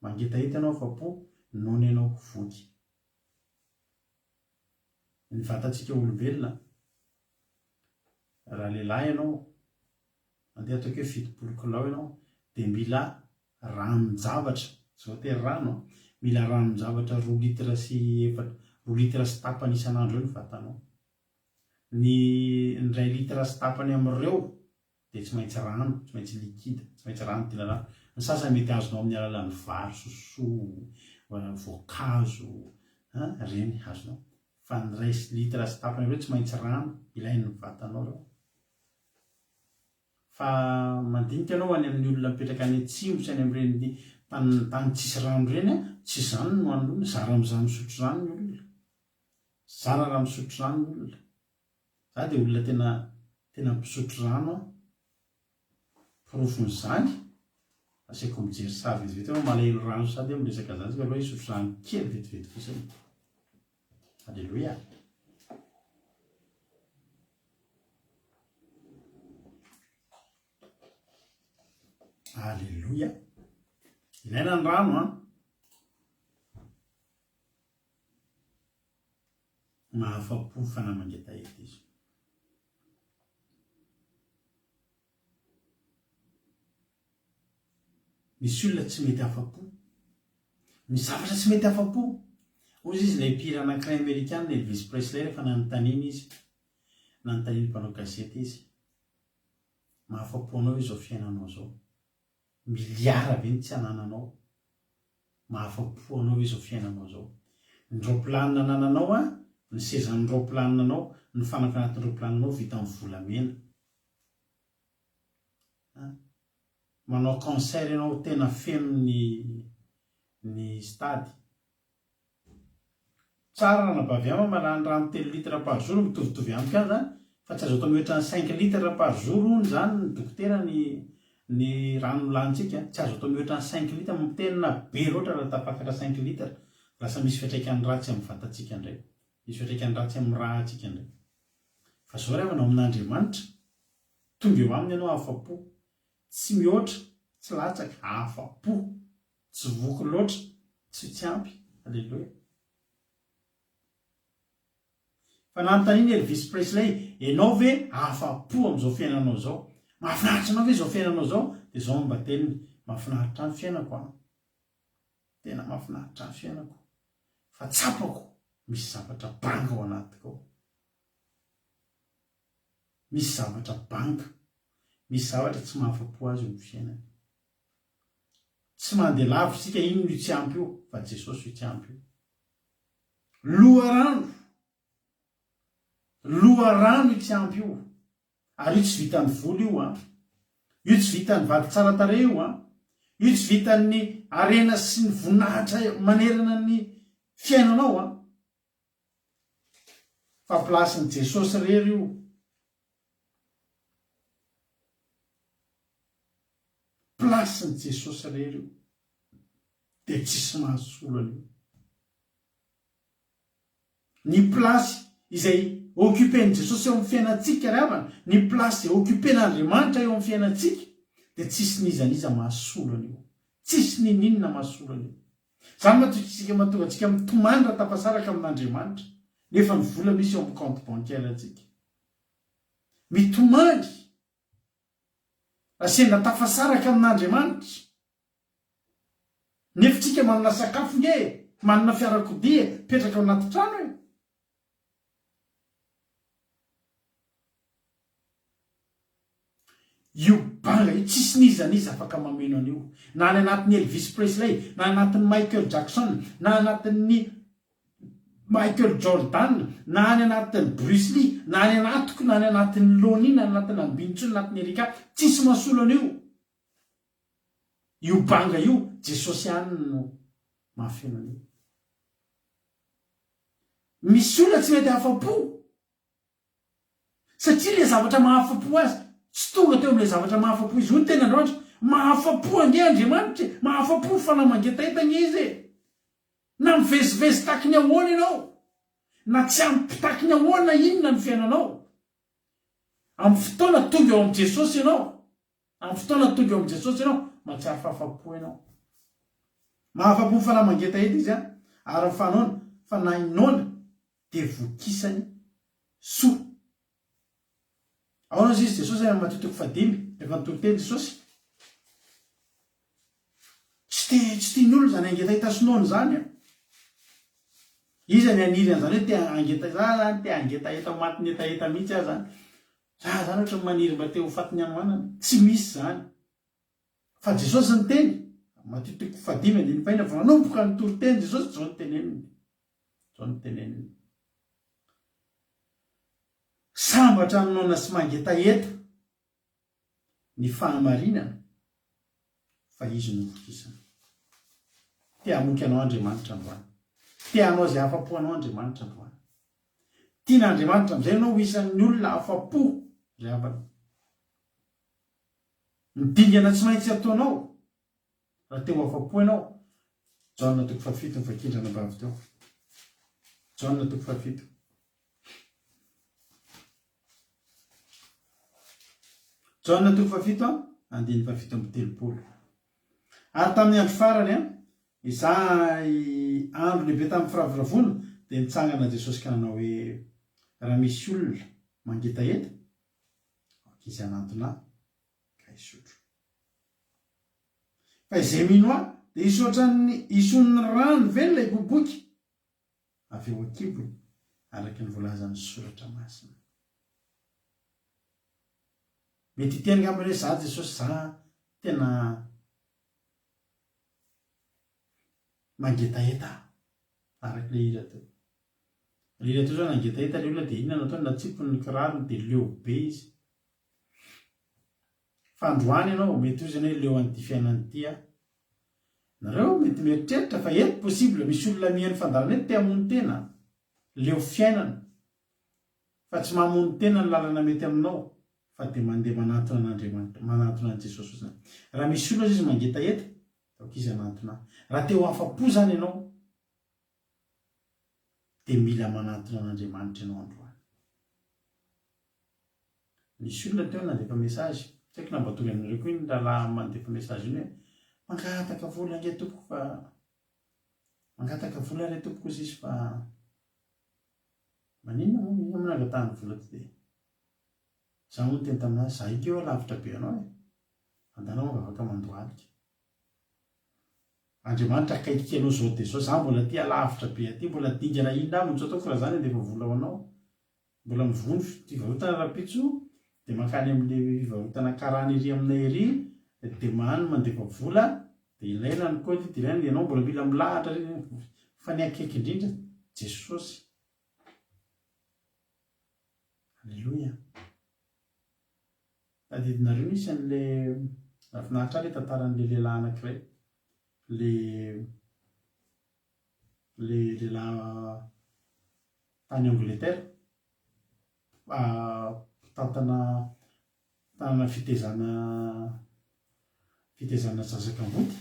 Mangetaheta ianao afa-po, noana ianao voky. Ny vatantsika olombelona, raha lehilahy ianao andeha ataoko hoe 70 kilao ianao dia mila ranon-javatra, tsy voatery rano, mila ranon-javatra 2 litра sy tapany isan'andro eo ny vatanao. ny ray litatra sy tapany amin'ireo dia tsy maintsy rano, tsy maintsy likida, tsy maintsy rano tiana rano. Ny sasany mety azonao amin'ny alalan'ny vary sosoa, voankazo, reny azonao. Fa ny ray litatra sy tapany ireo tsy maintsy rano, ilainy ny vatanao ireo. Fa mandinika ianao any amin'ny olona mipetraka any atsimo sy any amin'ireny tany tsisy rano ireny, tsy izany no an'olona, zara amin'izany misotro rano ny olona. Zara raha misotro rano ny olona. Za dia olona tena mpisotro rano a. Porofon'izany, asaiko mijery sary vetivety hoe malahelo rano sady miresaka zany fa aloha hisotro rano kely vetivety fotsiny. Alleluia. Alleluia. Ilaina ny rano a. Mahafa-po fanamangeta eto izy. Misy olona tsy mety afa-po. Misy zavatra tsy mety afa-po. Ozy izy ilay mpihira anankiray Amerikana, Elvis Presley, rehefa nanontaniana izy, nanontaniana mpanao gazety izy, mahafa-po anao izy ao fiainanao zao. Miliara ve ny tsy anananao? Mahafa-po anao izy ao fiainanao zao. Ny roplanina anananao a, ny sezan'ny roplanina anao, ny fanaka anatin'ny roplanina anao vita amin'ny volamena. Manao concert ianao tena feno ny stady. Tsara raha nabavy ama malany rano 3 litatra par jour mitovitovy amiko any zany, fa tsy azo atao mihoatra ny 5 litatra par jour hono zany ny dokotera ny rano lanintsika. Tsy azo atao mihoatra ny 5 litatra, mitenina be loatra raha tapakatra 5 litatra. Lasa misy fiatraikany ratsy amin'ny vatantsika indray. Misy fiatraikany ratsy amin'ny raha antsika indray. Fa zao rehefa nao amin'Andriamanitra, tonga eo aminy ianao afa-po. Tsy mihoatra, tsy latsaka, afa-po. Tsy voky loatra, tsy ampy. Alleluia. Fa nanontaniana Elvis Presley, ianao ve afa-po amin'izao fiainanao zao? Mahafinaritra anao ve izao fiainanao zao? Dia zao mba teniny, mahafinaritra ny fiainako a. Tena mahafinaritra ny fiainako. Fa tsapako, misy zavatra banga ao anatiko ao. Misy zavatra banga. Misy zavatra tsy mahafa-po azy io fiainana. Tsy mandeha lavitra isika, ino no tsy ampy io? Fa Jesosy io tsy ampy io. Loharano. Loharano io tsy ampy io. Ary io tsy vitan'ny volo io a. Io tsy vitan'ny vady tsara tarehy io a. Io tsy vitan'ny arena sy ny voninahitra manerana ny fiainanao a. Fa plasin'i Jesosy rery io. Plasin'i Jesosy rery io. Dia tsisy mahasolo an'io. Ny plasy izay occupén'i Jesosy eo amin'ny fiainantsika ravana, ny plasy izay occupén'Andriamanitra eo amin'ny fiainantsika, dia tsisy nizaniza mahasolo an'io. Tsisy ninina mahasolo an'io. Zany mahatonga antsika mitomany raha tafasaraka amin'Andriamanitra, nefa ny vola misy eo amin'ny compte bancaire antsika. Mitomany raha sendra tafasaraka amin'Andriamanitra. Nefa tsika manana sakafo nge, manana fiarakodia, petraka ao anaty trano e. Io banga io tsisy nizaniza afaka mameno an'io. Na ny anatin'ny Elvis Presley, na anatin'ny Michael Jackson, na anatin'ny Michael Jordan, na ny anatin'ny Bruce Lee, na ny anatiko, na ny anatin'ny Loni, na ny anatin'ny Ambintsony, na anatin'ny Erika, tsisy mahasolo an'io. Io banga io, Jesosy ihany no mahafeno an'io. Misy olona tsy mety afa-po. Satria le zavatra mahafa-po azy, tsy tonga teo amin'ilay zavatra mahafa-po izy. Io tena Andriamanitra, mahafa-po ange Andriamanitra, mahafa-po fanamangetaitana izy. Na mivezivezy takiny ahoana ianao, na tsy ampy-takiny ahoana, inona ny fiainanao. Amin'ny fotoana tonga eo amin'ny Jesosy ianao. Amin'ny fotoana tonga eo amin'ny Jesosy ianao, mahatsiaro fahafa-po ianao. Mahafa-po fanamangetaita izy a, ary fanaona, fa na inona dia vokisany soa. Ahoana izy Jesosy amin'ny Mateo 5, rehefa nitoloteny Jesosy. Tsy tian'olona zany angetaita sinoana zany a. iza ny aniry an'izany hoe te angeta za zany te angetaeta matiny etaeta mihitsy ahy zany za zany ohatra maniry mba te ho fatiny anoanana tsy misy zany fa jesosy ny teny matitiko fadimy andiny faina fa manomboka ny toro-teny jesosy zao ny teneniny zao ny teneniny sambatra aminona sy mangetaeta ny fahamarinana fa izy no vokisana te hamoky anao Andriamanitra androany te hanao zay afa-po anao Andriamanitra androany tian'Andriamanitra am'izay anao ho isan'ny olona afa-po zay avana midingana tsy maintsy ataonao raha teo afa-po ianao Jaona 7 ny fakindrana ambavy teo Jaona 7 Jaona 7 andiny 7 ary tamin'ny andro farany izay andro lehibe tamin'ny firavoravoana dia nitsangana Jesosy ka nanao hoe raha misy olona mangetaeta izy anantona ka isotro fa izay mino ahy dia ison'ny rano velona iboboky avy eo akibony araka ny voalazan'ny soratra masina mety hiteny ngamany hoe za Jesosy za tena mangetaeta araka le hira teo zao nangetaeta le olona dia inona natao natsipony ny kirarony dia leo be izy fa androany ianao mety io zany hoe leo an'ity fiainany ity nareo mety mieritreritra fa eto possible misy olona mihaino fandarana eto te hamono tena leo fiainana fa tsy mamono tena ny lalana mety aminao fa dia mandeha manatona an'Andriamanitra manatona an' Jesosy zany raha misy olona izy mangetaeta daoka izy anatona raha teo afa-po zany ianao dia mila manatona an'Andriamanitra ianao androany misy olona teo nandefa mesazy tsy haiko nambatonga aminareo koa iny rahalahy mandefa mesazy iny hoe mangataka vola ange tompoko fa mangataka vola re tompoko izy izy fa maninona moa ina manangatahany vola ty dia za moa teny taminazy za ikeo alavitra be anao andanao mangavaka mandohalika Andriamanitra akaikika anao zao dia zao za mbola ty alavitra be aty mbola dingana ina aminy zao ataoko raha zany andefa vola ho anao mbola mivony ty varotana rapitso dia makany amin'le varotana karany ery aminay ery dia mahany mandefa vola dia ilaina ny koty dia ilaina ianao mbola mila milahatra fa ny akaiky indrindra Jesosy Alleluia tadidinareo misy an'le rafinahitra le tantaran'le lehilahy anankiray le lehilahy tany Angleterre tanana fitezana zazak'amboty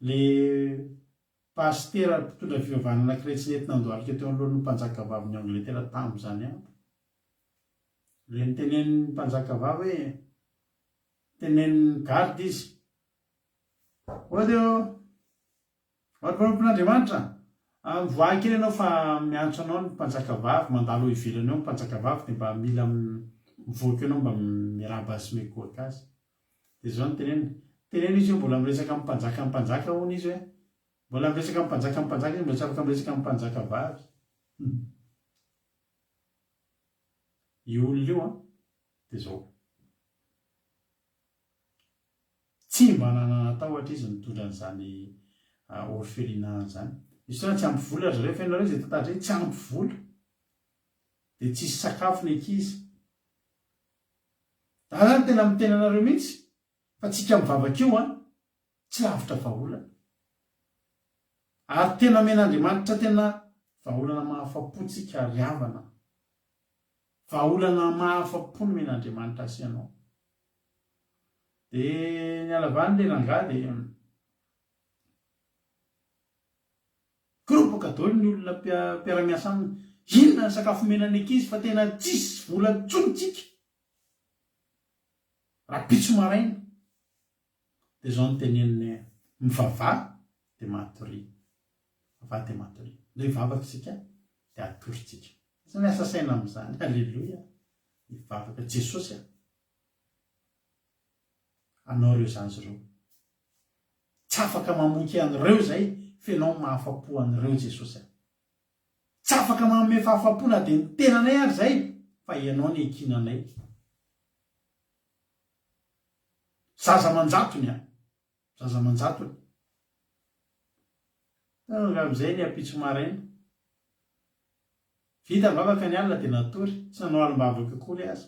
le pastera mpitondra fivavahana anankiray tsy nety nandohalika teo alohan'ny mpanjaka vavy Angleterre tamin'izany aby le nitenen'ny mpanjaka vavy hoe tenen'ny garde izy ohateo mpampon'Andriamanitra mivoaha kely ianao fa miantso anao ny mpanjaka vavy mandalo ivelany eo mpanjaka vavy dia mba mila mivoaka ianao mba miraba sy mekoaka azy dia zao ny teneny izy io mbola miresaka mpanjaka hono izy hoe mbola miresaka mpanjaka izy mbola tsy afaka miresaka mpanjaka vavy io olona io dia zao tsy mba nanatao ohatra izy mitondra n'izany orphelinat zany izy tena tsy ampy vola zareo fiainareo zay tantara zay tsy ampy vola dia tsisy sakafo ny ankizy zany tena mitena anareo mihitsy fa tsika mivavaka io tsy lavitra vaholana ary tena men'Andriamanitra tena vaholana mahafapotsika riavana vaholana mahafapo no men'Andriamanitra asy ianao dia ny alavany le rangahy dia kiropaka daholo ny olona mpiara-miasa aminy inona ny sakafo menany ankizy fa tena tsisy vola ntsonitsika rapitso maraina dia zao ny teneniny mivavaha dia matory vavaha dia matory ilay vavaka isika dia atoritsika sy miasa saina amin'izany alleloia mivavaka Jesosy anao reo zany zareo tsy afaka mamoky an'ireo zay fenao mahafapo an'ireo Jesosy. Tsy afaka manome fahafapona dia ny tenanay ary zay fa ianao ny ekinanay. Zaza manjatony a, zaza manjatony. Am'izay ny apitso maraina. Vita mivavaka ny alina dia natory, tsy nanao alim-bavaka koa le aza.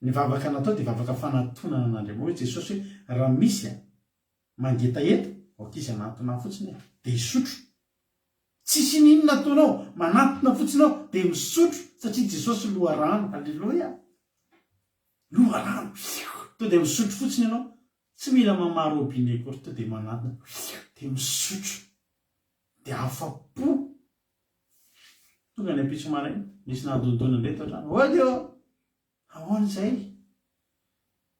Ny vavaka natao dia vavaka fanatonana an'Andriamanitra Jesosy hoe raha misy mangetaeta izy anatona fotsiny dia isotro. Tsisy n'inona nataonao, manatona fotsiny ao dia misotro satria Jesosy loharano. Halleloia. Loharano. To dia misotro fotsiny ianao. Tsy mila mamaro robinet akory, to dia manatona dia misotro. Dia afapo. Tonga ny apitso maraina, misy nahadondona indray tao trano. Odio! Ahoana izay?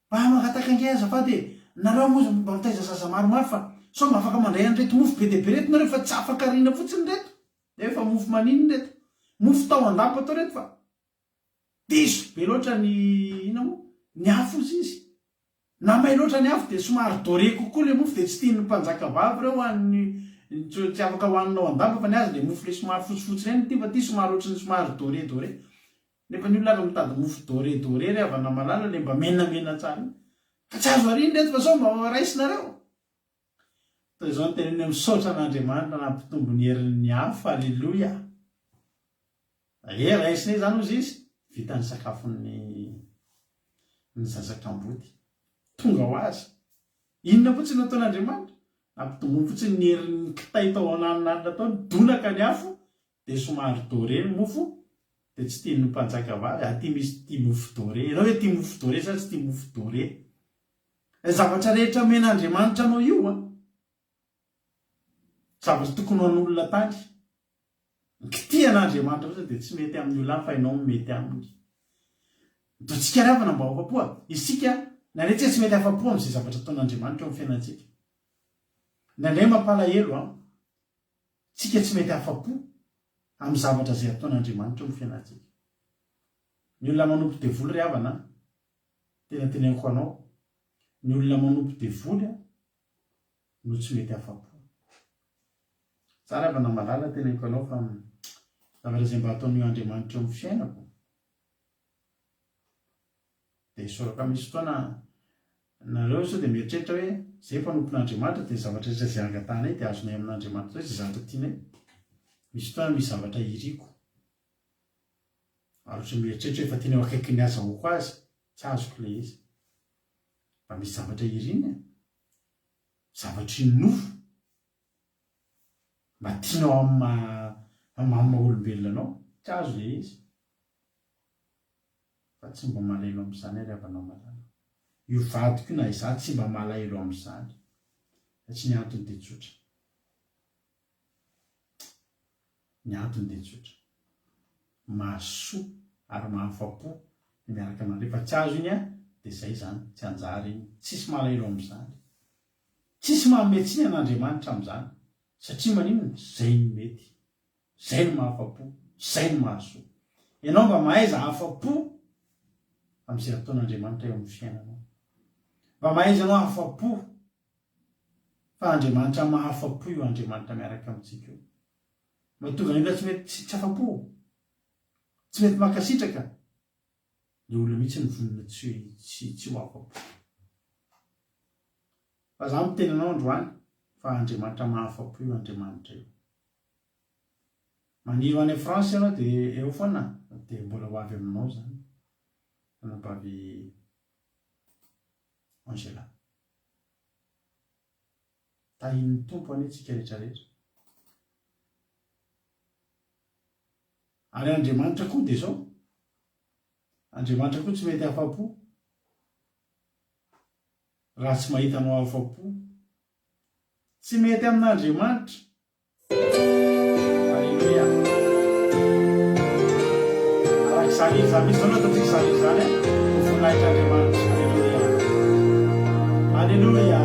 Mba mangataka ange azafady nareo moa mba mitaiza zaza maromaro fa sao mba afaka mandray an'ireto mofo be dia be reto nareo fa tsy afaka rina fotsiny reto. Dia efa mofo maninona reto? Mofo tao andapa atao reto fa diso be loatra ny ina moa? Ny afo izy. Na may loatra ny afo dia somary dore kokoa le mofo dia tsy tian'ny mpanjaka vavy ireo hoan'ny tsy afaka hoaninao andapa fa ny azy dia mofo le somary fotsifotsy ireny ty fa ty somary ohatrany somary dore. Nefa ny olona ary mitady mofo dore re avana malala le mba menamena tsara. Ka tsy azo ariny reto fa sao mba raisinareo. Toy izao ny teneny misaotra an'Andriamanitra nampitombo ny herin'ny afo. Alleloia. Raisiny izany ozy izy vitany sakafon'ny zazakamboty. Tonga ho azy. Inona fotsiny nataon'Andriamanitra? Nampitombo fotsiny ny herin'ny kitay tao ananinarina tao donaka ny afo dia somary dore ny mofo. Dia tsy tian'ny mpanjaka vavy, aty misy tia mofo dore. Ianao hoe tia mofo dore sa tsy tia mofo dore? Zavatra rehetra men'Andriamanitra anao io zavatra tokony ho an'olona tany. Kitian'Andriamanitra kosa dia tsy mety amin'ny olona fa ianao mety aminy. Totsika ravana mba afapo. Isika na rehetra tsy mety afapo amin'izay zavatra ataon'Andriamanitra amin'ny fiainantsika. Nandray mampalahelo tsika tsy mety afapo amin'ny zavatra izay ataon'Andriamanitra amin'ny fiainantsika. Ny olona manompo devoly ravana tena teneniko anao. Ny olona manompo devoly no tsy mety afapo. Tsara avana malala teneniko anao fa zavatra izay mba ataon'io Andriamanitra amin'ny fiainako dia isoraka misy fotoana nareo sao dia mieritreritra hoe izay mpanompon'Andriamanitra dia zavatra rehetra izay angatanay dia azonay amin'Andriamanitra izay zavatra tianay. Misy fotoana misy zavatra iriko. Ary ohatry mieritreritra efa tianao akaiky ny azahoako azy, tsy azoko le izy. Mba misy zavatra iriny, zavatra inofo. Mba tianao amin'ny maha-olombelona anao, tsy azo le izy. Fa tsy mba malahelo amin'izany ary avanao malala. Io vadiko na izaho tsy mba malahelo amin'izany. Satria ny antony dia tsotra. Ny antony dia tsotra. Mahasoa ary mahafapo ny miaraka amandray. Fa tsy azo iny dia izay zany, tsy anjara iny. Tsisy malahelo amin'izany. Tsisy mahametsiny an'Andriamanitra amin'izany. Satria maninona? Zay ny mety. Zay ny mahafapo. Zay ny mahasoa. Ianao mba mahaiza hafapo amin'izay ataon'Andriamanitra eo amin'ny fiainanao. Mba mahaiza anao hafapo fa Andriamanitra mahafapo io Andriamanitra miaraka amintsika io. Mahatonga ny olona tsy mety tsy afapo. Tsy mety makasitraka. Ny olona mihitsy ny vonona tsy ho afapo. Fa za miteny anao androany fa Andriamanitra mahafapo io Andriamanitra io. Maniry any France ianao dia eo foana dia mbola ho avy aminao zany. Anabavy Angela. Tahin'ny tompo anie tsika rehetrarehetra. Ary Andriamanitra koa dia izao. Andriamanitra koa tsy mety afapo. Raha tsy mahita anao afapo, tsy mety amin'Andriamanitra. Alleluia. Arak'izany izy zany misy anao ataontsika izany izany ho voninahitra Andriamanitra. Alleluia. Alleluia.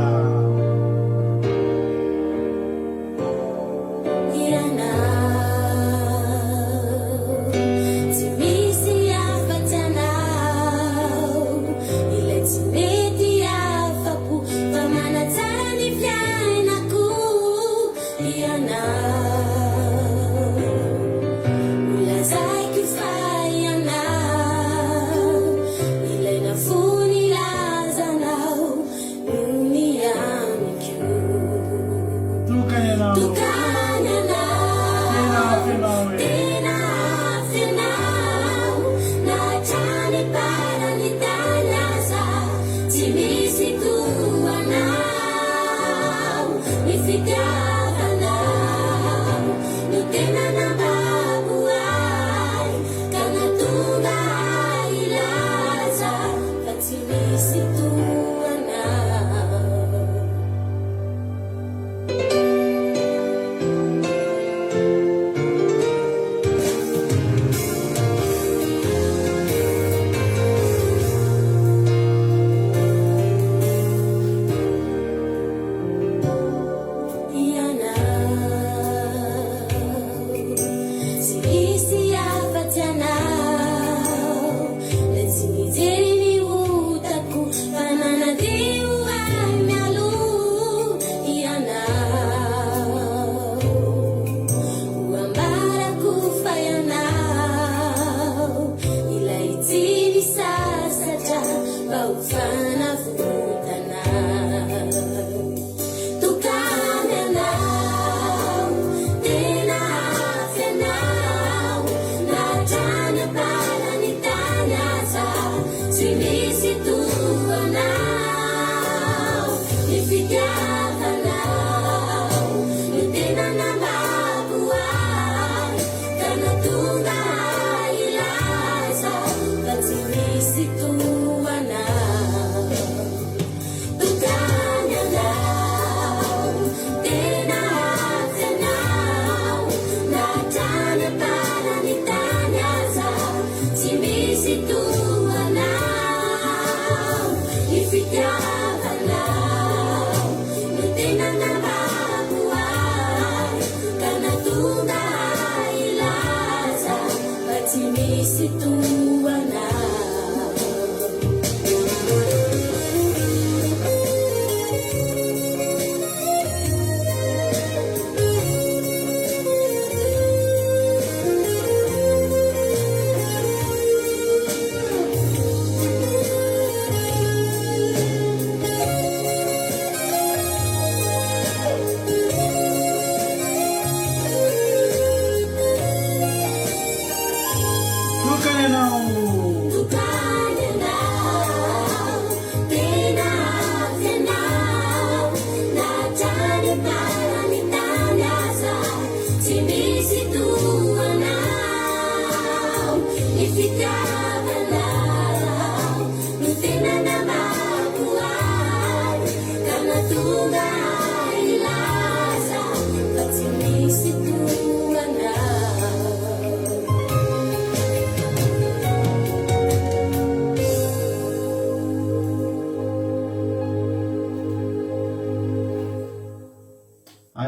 Ilay tsy mety afapo fa manatsa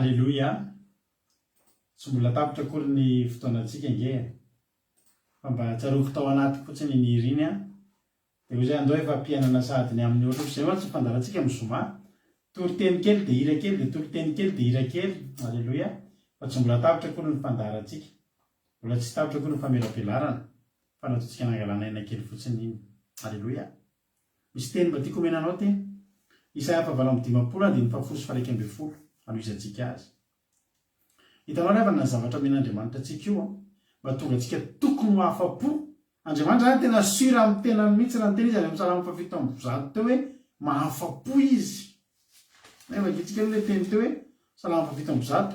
Alleloia. Tsy mbola tapitra akory ny fotoanantsika nge fa mba tsaroko tao anaty fotsiny ny iriny a dia ho zay andao efa mpiainana sadiny amin'ny olo zay oa tsy fandarantsika mizoma toriteny kely dia hira kely dia toriteny kely dia hira kely. Alleloia. Fa tsy mbola tapitra akory ny fandarantsika, mbola tsy tapitra akory ny famelabelarana fa nataontsika nangalana aina kely fotsiny iny. Alleloia. Misy teny mba tiako omenanao ty Isaia 8:10 anoisantsika azy. Hitanao rehefa na zavatra men'Andriamanitra antsika io mba tonga antsika tokony ho afa-po. Andriamanitra zany tena sura amin'ny tenany mihitsy raha ny teny izy any amin'ny Salamo 7:1 teo hoe mahafa-po izy. Nefa antsika le teny teo hoe Salamo 7:1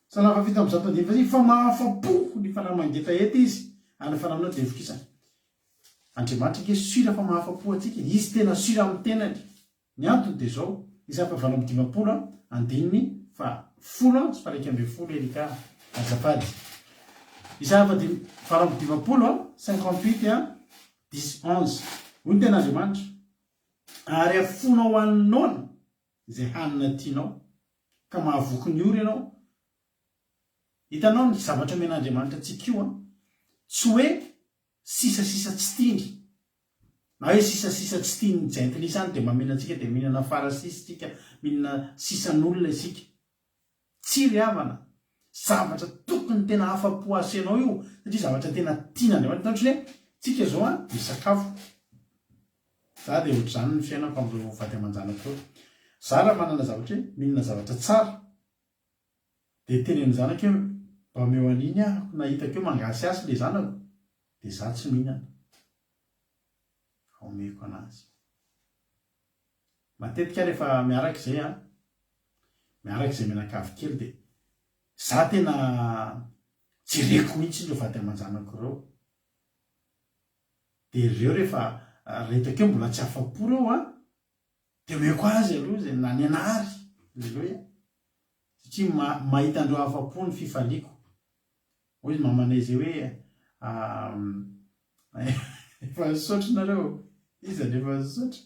Salamo 7:1 fa mahafa-po ny fanahy mangeta eto izy any fanahinao dia evokisana. Andriamanitra ke sura fa mahafa-po antsika, izy tena sura amin'ny tenany. Ny antony dia zao Isaia 8:10 fa 10 erika azafady. Isaia 58:10-11 hoy ny ten'Andriamanitra, ary afonao haninona izay hanina tianao ka mahavoky ny ora ianao. Hitanao ny zavatra men'Andriamanitra antsika io tsy hoe sisasisa tsy tiany na hoe sisasisa tsy tiany jentiny isany dia mamena antsika dia mihinana farasisitsika, mihinana sisan'olona isika. Tsy ry havana, zavatra tokony tena afa-po asenao io satria zavatra tena tian'Andriamanitra. Ohatry hoe tsika zao misakafo, za dia ohatr' izany ny fiainako amin'izao vady aman-janako eo. Za raha manana zavatra hoe mihinana zavatra tsara dia tenen'ny zanako hoe Pameo an'iny ahako nahitako eo mangasy asy le zanako dia za tsy mihinana omeko anazy. Matetika rehefa miaraka izay miaraka izay menakavy kely dia za tena jereko mihitsy ireo vady aman-janako ireo. Dia ireo rehefa retako eo mbola tsy afa-po reo dia omeko azy aloha izay na ny anary leloha satria mahita andreo afa-po ny fifaliako. Hoy izy mamanay izay hoe efa nisaotra nareo izany efa nisaotra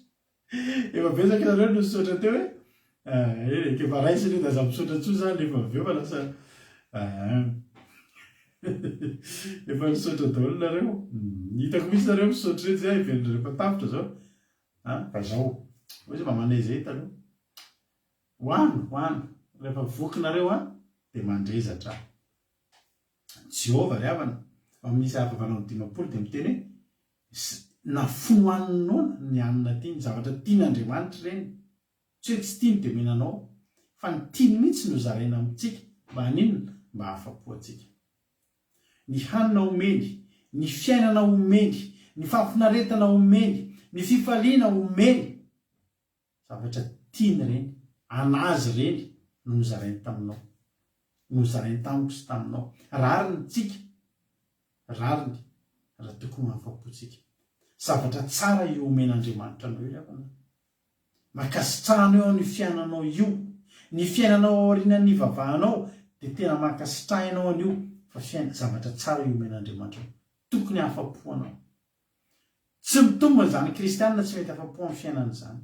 efa betsaka nareo no nisaotra teo hoe efa raisy aloha da za misaotra tsoa zany rehefa avy eo fa lasa efa nisaotra daholo nareo. Hitako misy nareo misaotra retsy zay ivelona rehefa tafitra zao fa zao hoy izy mamanay izay taloha hoano rehefa voky nareo dia mandrezatra. Jehova ry havana misy avavanao 5 dia miteny hoe na finoaninona ny anina tiany, zavatra tian'Andriamanitra ireny, tsy hoe tsy tiany dia mihinanao fa ny tiany mihitsy no zaraina amintsika mba haninona mba hafa-po antsika. Ny hanina omeny, ny fiainana omeny, ny fampinaretana omeny, ny fifaliana omeny, zavatra tiany ireny, anazy ireny no nozarainy taminao, nozarainy tamiko sy taminao. Rariny tsika, rariny raha tokony mahafa-potsika. Zavatra tsara io omen'Andriamanitra anao io avana. Makasitrahana eo ny fiainanao io, ny fiainanao aorianan'ny vavahanao dia tena makasitrahanao an'io fa zavatra tsara io omen'Andriamanitra. Tokony hafa-po anao. Tsy mitombo izany kristianina tsy mety hafa-po amin'ny fiainan'izany.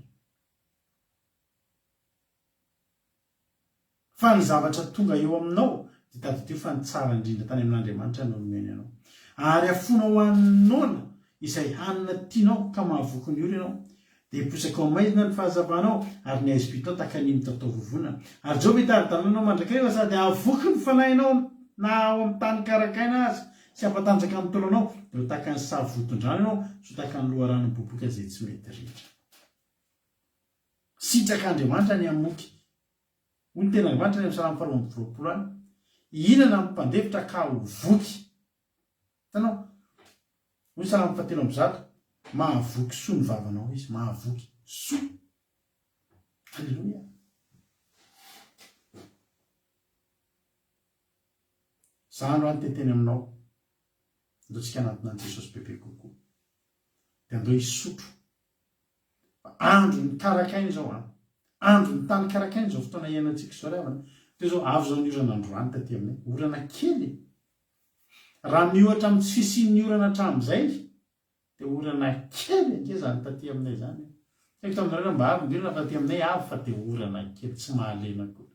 Fa ny zavatra tonga eo aminao dia tadidiro fa ny tsara indrindra tany amin'Andriamanitra no nomeny anao. Ary afonao haninoana izay hanina tianao ka mahavoky ny olo ianao dia hiposaka ao maizina ny fahazavanao ary ny aizim-pitao takaniny tatao vovonana. Ary Jehova hitaridalanao mandrakariva sady havoky ny fanahinao na ao amin'ny tany karakaina azy sy hampatanjaka ny tolonao dia ho taka ny sary votondrano ianao so taka ny loharano boboka izay tsy mety rehetra. Sitrak'Andriamanitra ny hamoky. Hoy ny tena Andriamanitra ny Psalm 120 inona ny mpandevitra ka ho voky. Hitanao, hoy ny Psalm 107 mahavoky soa ny vavanao izy, mahavoky soa. Halleluia. Za andro any teteny aminao, andao tsika anatinany Jesosy bebe kokoa. Dia andao hisotro. Andro ny karakainy zao andro ny tany karakainy zao fotoana iainantsika zao ry havana. Teo zao avy zao ny orana androany taty aminay, orana kely. Raha miohatra amin'ny tsy fisian'ny orana hatramin'izay dia orana kely anke zany taty aminay zany. Haiko taminareo mba avy ny orana fa taty aminay avy fa dia orana kely tsy mahalena akory.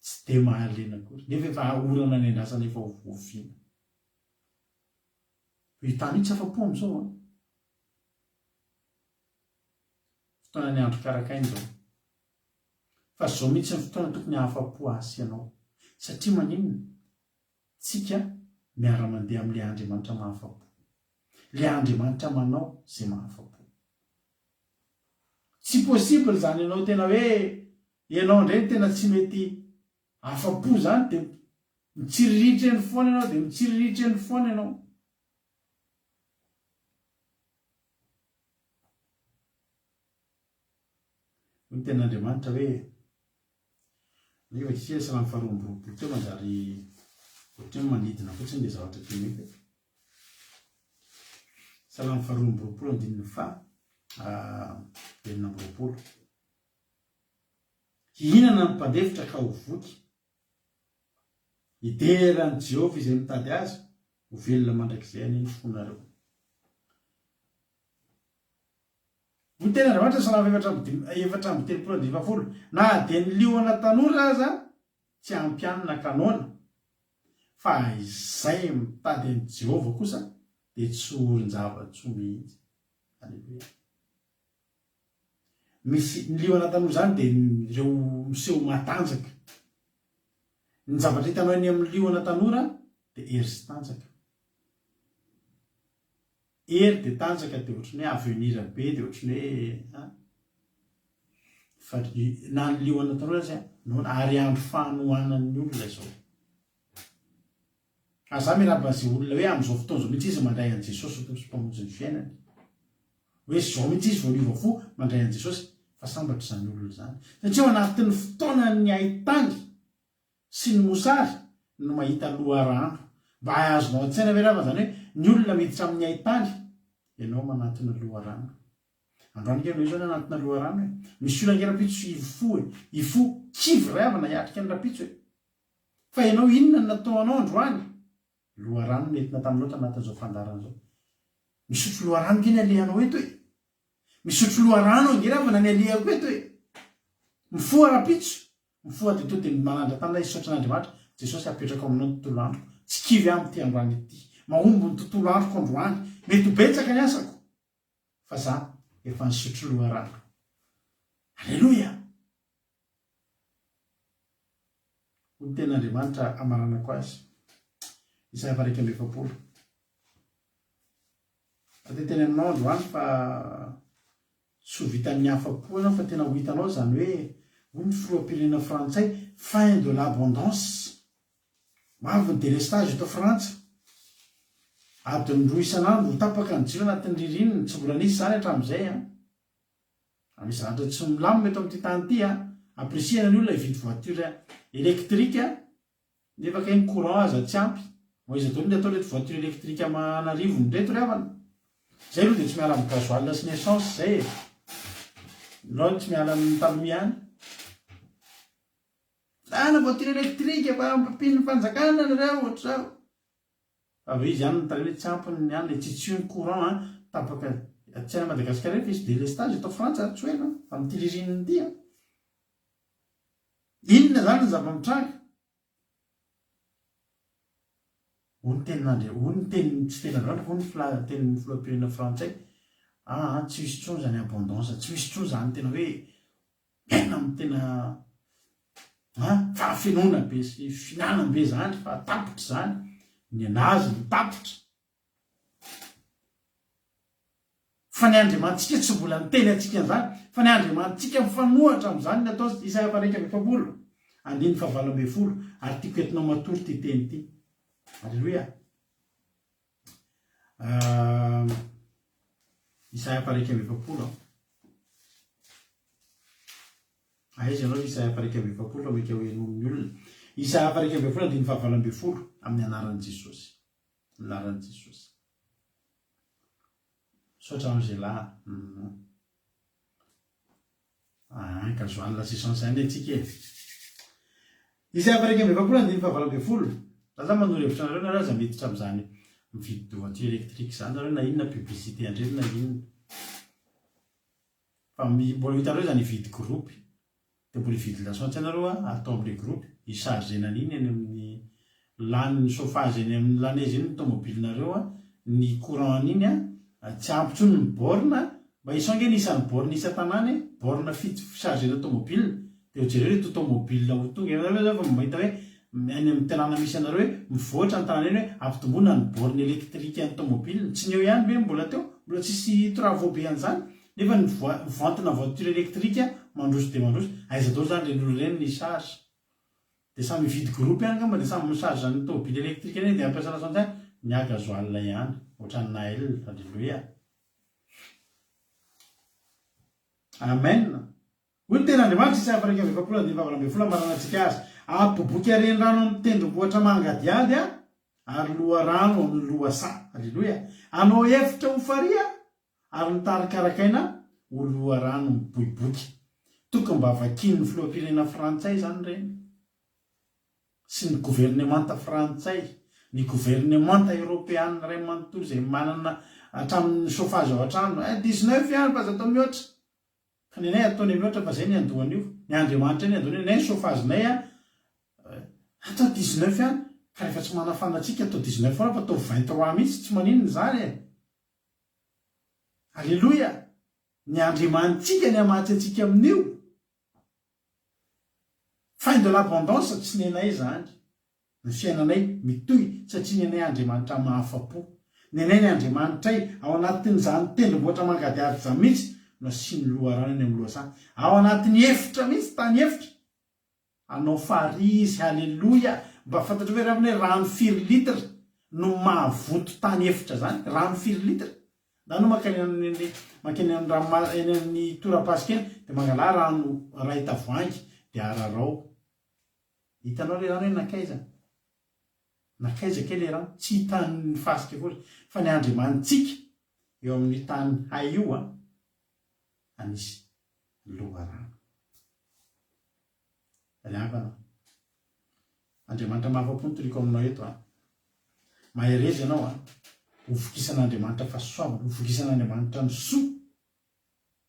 Tsy dia mahalena akory. Nefa efa orana ny andrasana efa oviana. Hitany tsy afa-po amin'izao fotoana ny andro karakainy zao. Fa zao mihitsy ny fotoana tokony hafa-po asy ianao. Satria maninona? Tsika miara-mandeha amin'ilay Andriamanitra mahafa-po. Ilay Andriamanitra manao izay mahafa-po. Tsy possible zany ianao tena hoe ianao indray tena tsy mety hafa-po zany dia mitsiriritra eny foana ianao dia mitsiriritra eny foana ianao. Ny ten'Andriamanitra hoe nefa kisia Psalm 120 teo manjary ohatrany manidina fotsiny le zavatra teny hoe Psalm 120 20. Inona ny mpandefitra ka ho voky? Hideran'i Jehova izay mitady azy, ho velona mandrakizay any ny fonareo. Ny tena Andriamanitra Psalm 4:20 na dia ny liona tanora aza tsy ampianina kanona fa izay mitady an'i Jehova kosa dia tsy horon-java-tsoa mihitsy. Halleluia. Misy ny liona tanora zany dia ireo miseho matanjaka. Ny zavatra hitanao eny amin'ny liona tanora dia ery sy tanjaka. Ery dia tanjaka dia ohatrany hoe avenir be dia ohatrany hoe na ny liona tanora zay ary andro fanohanan'ny olona zao. aza miraban'izay olona hoe amin'izao fotoan'izao mihitsy izy mandray an' Jesosy ho tompo mpamonjy ny fiainany hoe zao mihitsy izy voaliva fo mandray an' Jesosy fa sambatra izany olona izany satria anatin'ny fotoana ny haitany sy ny mosary no mahita loharano mba azonao an-tsaina hoe rava zany hoe ny olona miditra amin'ny haitany ianao manatina loharano androany ianao izao ny anatina loharano hoe misy olona ngerapitso ifo kivy ray avana hiatrika ny rapitso hoe fa ianao inona ny natao anao androany loharano nentina tamin'loatra anatin'izao fandarana zao misotro loharano nge ny alehanao eto hoe misotro loharano angeravana ny alehako eto hoe mifoa rapitso mifoa teto de manandra tamina isotran'Andriamanitra Jesosy apetraka aminao ny tontolo andro tsy kivy amin'ny ty androany ity mahombo ny tontolo androko androany mety ho betsaka ny asako fa za efa nisotro loharano alleloia ho ny ten'Andriamanitra amaranako azy Isaia 1:7 ateteny aminao androany fa tsy ho vitan'ny afa-po anao fa tena ho hitanao zany hoe ny filoam-pirenena frantsay fin de l'abondance mavy ny délestage eto Frantsa adiny 2 isan'andro ho tapaka ny jiro anatin'ny ririniny tsy mbola nisy zany hatramin'izay misy zavatra tsy milamina eto amin'ity tany ity apresiana ny olona hividy voiture électrique nefa ka iny courant aza tsy ampy izy atao ny atao reto voiture électrique manarivony reto ry havana zay aloha dia tsy miala amin'ny gasoil sy ny essence zay no tsy miala amin'ny talomi ihany na voiture électrique mba ampapiny fanjakana nareo ohatr'izao avy izy ihany nytare hoe tsy ampiny ihany le tsitsio ny courant tapaka tsy any Madagasikara rehefa izy délestage atao Frantsa tsy hoe amin'ity ririniny ity inona zany ny zava-mitranga ho ny teny tsy tenandroandro ho ny tenin'ny filoam-pirenena frantsay tsy misy tsony zany abondance tsy misy tsony zany tena hoe mena amin'ny tena fahafenona be sy finanam-be zany fa tapitra zany ny anazy mitapotra fa ny Andriamantsika tsy mbola niteny atsika an'izany fa ny Andriamantsika mifanohatra amin'izany ny atao Isaia 1:7 andiny 7 ary tiako entinao matory ty teny ity alleluia Isaia 1:7 aizy ianao Isaia 1:7 meka hoe nomin'ny olona Isaia 1:7 andiny 7 amin'ny anaran'i Jesosy anaran'i Jesosy sotra amin'izay lahy gasoil sy essence any atsika Isaia 1:7 andiny 7 za manoro hevitra anareo na raza miditra amin'izany mividy voiture électrique zany nareo na inona publicité andreny na inona fa mbola hitanareo zany hividy groupe dia mbola hividy lasontsy anareo atao amin'le groupe hisargenana iny any amin'ny laniny chauffage eny amin'ny lanezy iny ny tomobilinareo ny courant an'iny tsy ampitsony ny borne mba isonge nisan'ny borne isa tanàny borne fisargena tomobile dia hojereo reto tomobile ho tonga fa mahita hoe any amin'ny tanàna misy anareo hoe mivoatra ny tanàna eny hoe ampitomboana ny borne électrique an'ny tomobile tsy ny eo ihany be mbola teo mbola tsisy travaux be an'izany nefa ny voantina voiture électrique mandroso dia mandroso aiza tao zany ren'olo reny ny charge dia samy mividy groupe ihany kamba dia samy misarge ny tomobile électrique eny dia ampiasa lasontsy ihany ny agazoalina ihany ohatran'ny Naël alleluia amen hoy ny ten'Andriamanitra Isaia 1:7 marana antsika azy apoboky arendrano amin'ny tendrombohitra mangadiady ary loharano amin'ny lohasa alleluia anao efitra ho faria ary nitarikarak'aina ho loharano miboiboky tokony mba vakin'ny filoam-pirenena frantsay zany reny sy ny gouvernemanta frantsay ny gouvernemanta européenne ray manontolo zay manana hatramin'ny chauffage ao an-trano 19 ihany fa aza atao mihoatra fa ny anay ataony mihoatra fa zay ny andohan'io ny Andriamanitra ny andohany nay chauffagenay atao 19 ihany ka rehefa tsy manafana atsika atao 19 fa atao 23 mihitsy tsy maninona zany alleluia ny Andriamantsika ny amatsy atsika amin'io fin de l'abondance tsy ny anay zany ny fiainanay mitohy satria ny anay Andriamanitra mahafa-po ny anay ny Andriamanitray ao anatin'izany tendrombohitra mangadiady zany mihitsy no asiany loharano any amin'ny lohasany ao anatin'ny efitra mihitsy tany efitra anao farizy alleluia mba fantatro hoe raha rano 4 litre no mahavoto tany efitra zany rano 4 litra na no makeny amin'ny torapasika eny dia mangala rano ray tavoangy dia ararao. Hitanao le rano hoe nakaiza kely le rano tsy hitan'ny fasika kory fa ny Andriamanitsika eo amin'ny tany hay io anisy loharano. Riavana Andriamanitra mahafa-po ny toriko aminao eto maherezy ianao hovokisan'Andriamanitra fahasoavana, hovokisan'Andriamanitra ny soa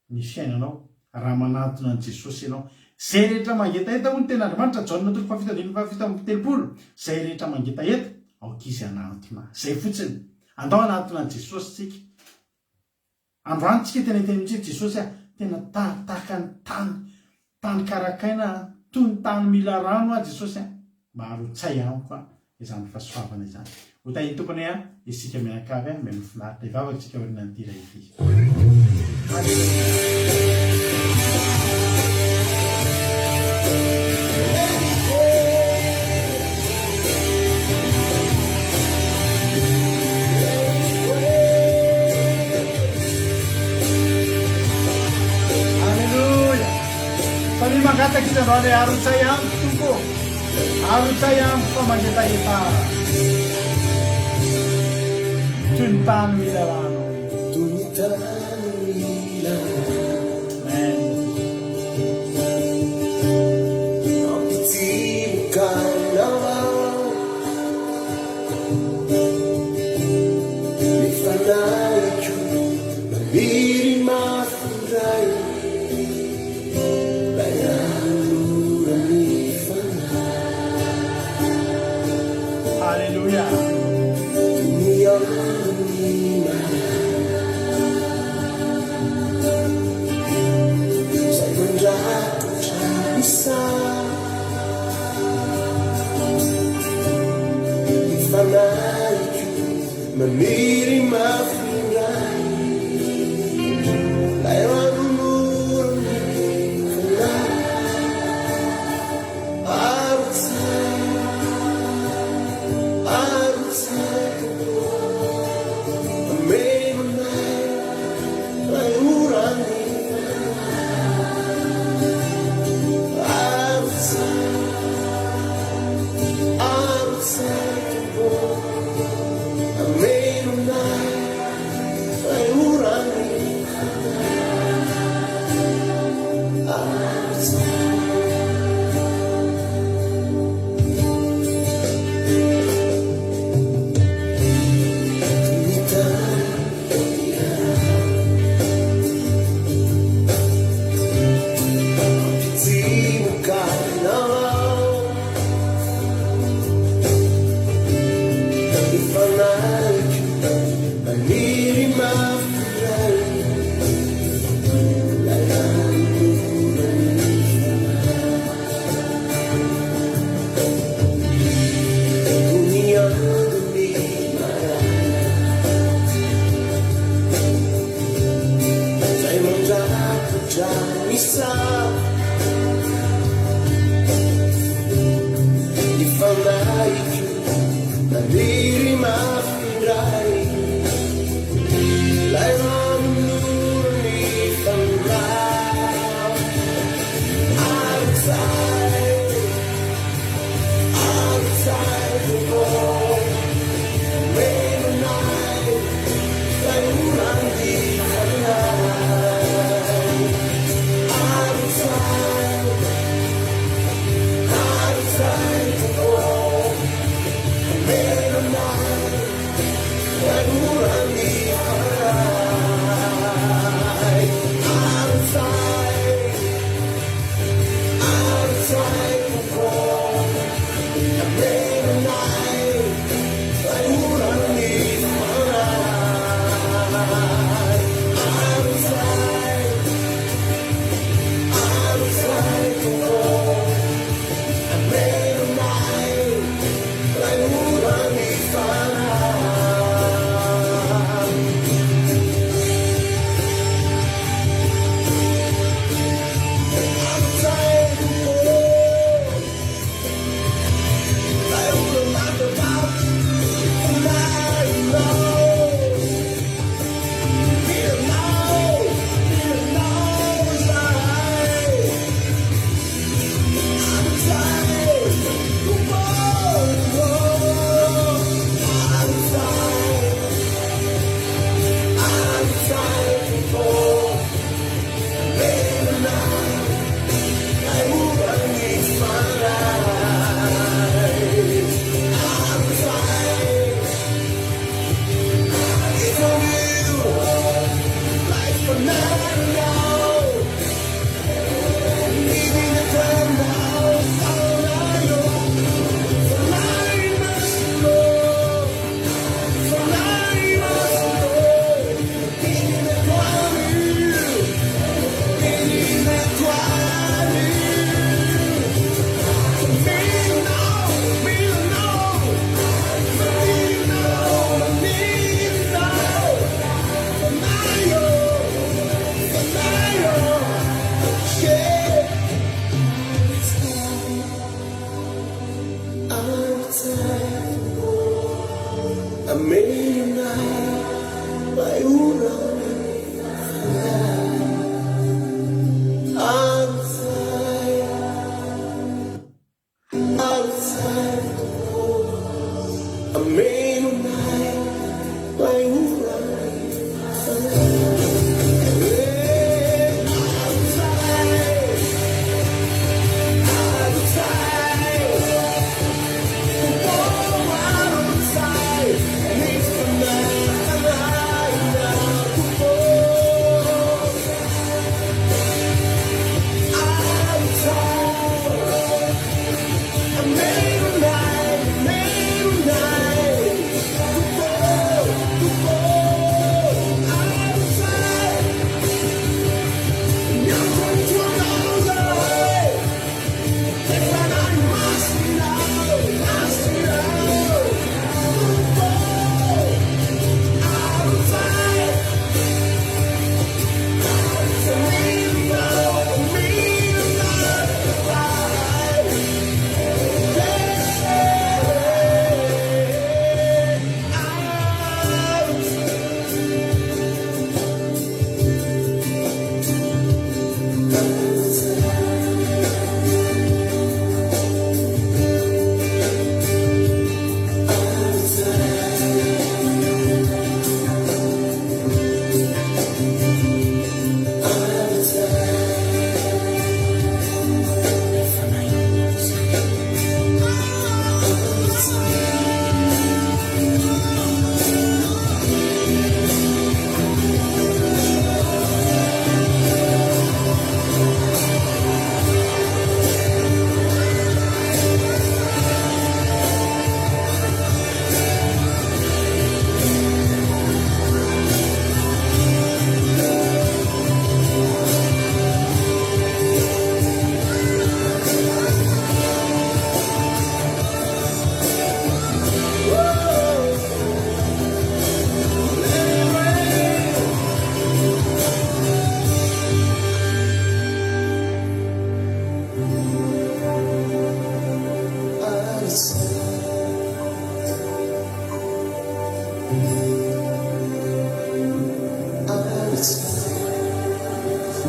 ny fiainanao raha manatona an' Jesosy ianao. Zay rehetra mangetaeta ho ny tena Andriamanitra Jaona 3:7 zay rehetra mangetaeta aokizy anatona zay fotsiny andao anatona an' Jesosy tsika. Androany tsika tena itenitsika Jesosy tena tahaka ny tany karakaina toy ny tany mila rano Jesosy maharotsay amiko izany fahasoavana izany. Ho tahin'ny tompony isika mianakavy mihaino finaritra ivavaka tsika orina ny tira ity. Aleluia. Sami mangataky izy androany harotsay amiko tompo, harotsay amiko fa mangetaheta toy ny tany mila rano. Hallelujah. Mamiri mafirai laiwan nur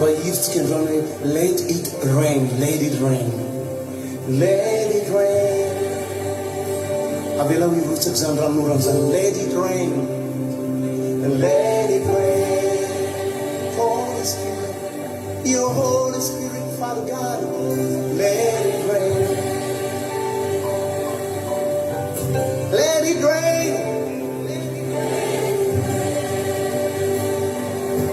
But youth can run it. Let it rain, let it rain, let it rain. Avela we roots of let it rain, let it rain. Holy Spirit, your Holy Spirit, Father God, let it rain, let it rain.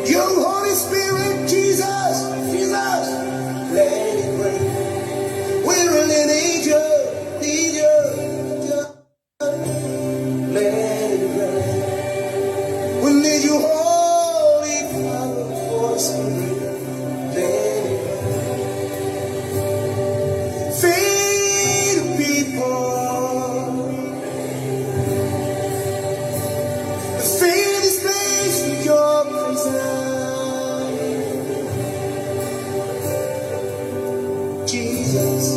Your Holy Spirit, Jesus, Jesus, let it rain. We really need you, need you. Let it rain. We need you, Holy Father, Holy Spirit. Let it rain. Feed people. Fill this place with your presence. Jesus,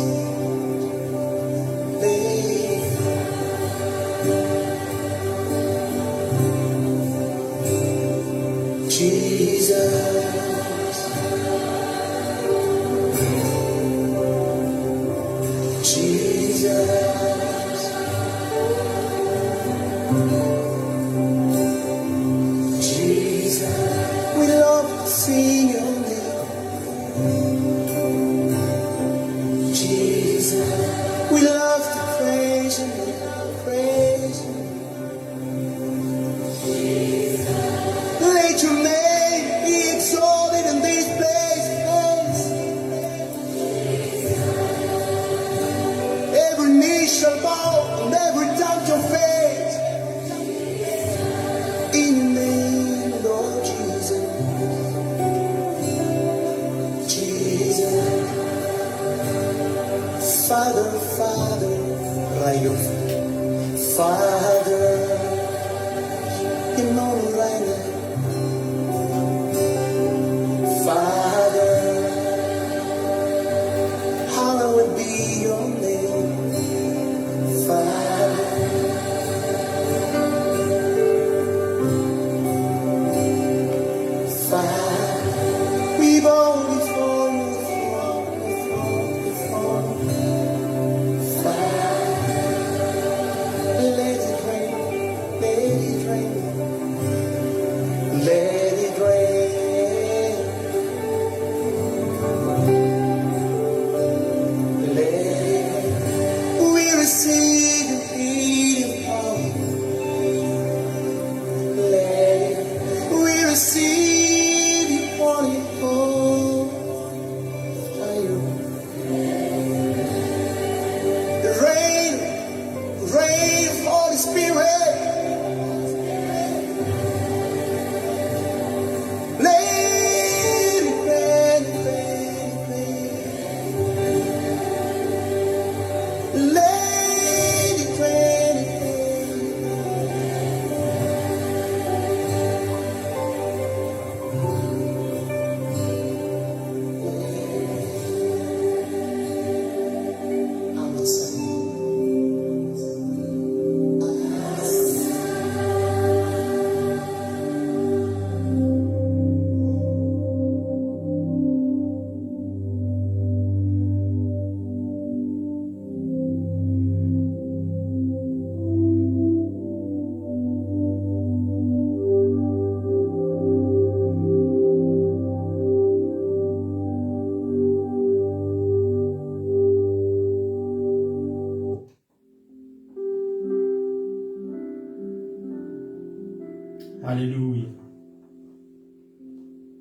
we love to sing your name. Jesus, we love to praise your name, praise your name. Let your name be exalted in this place. Every knee shall bow and every tongue confess. Alleluia.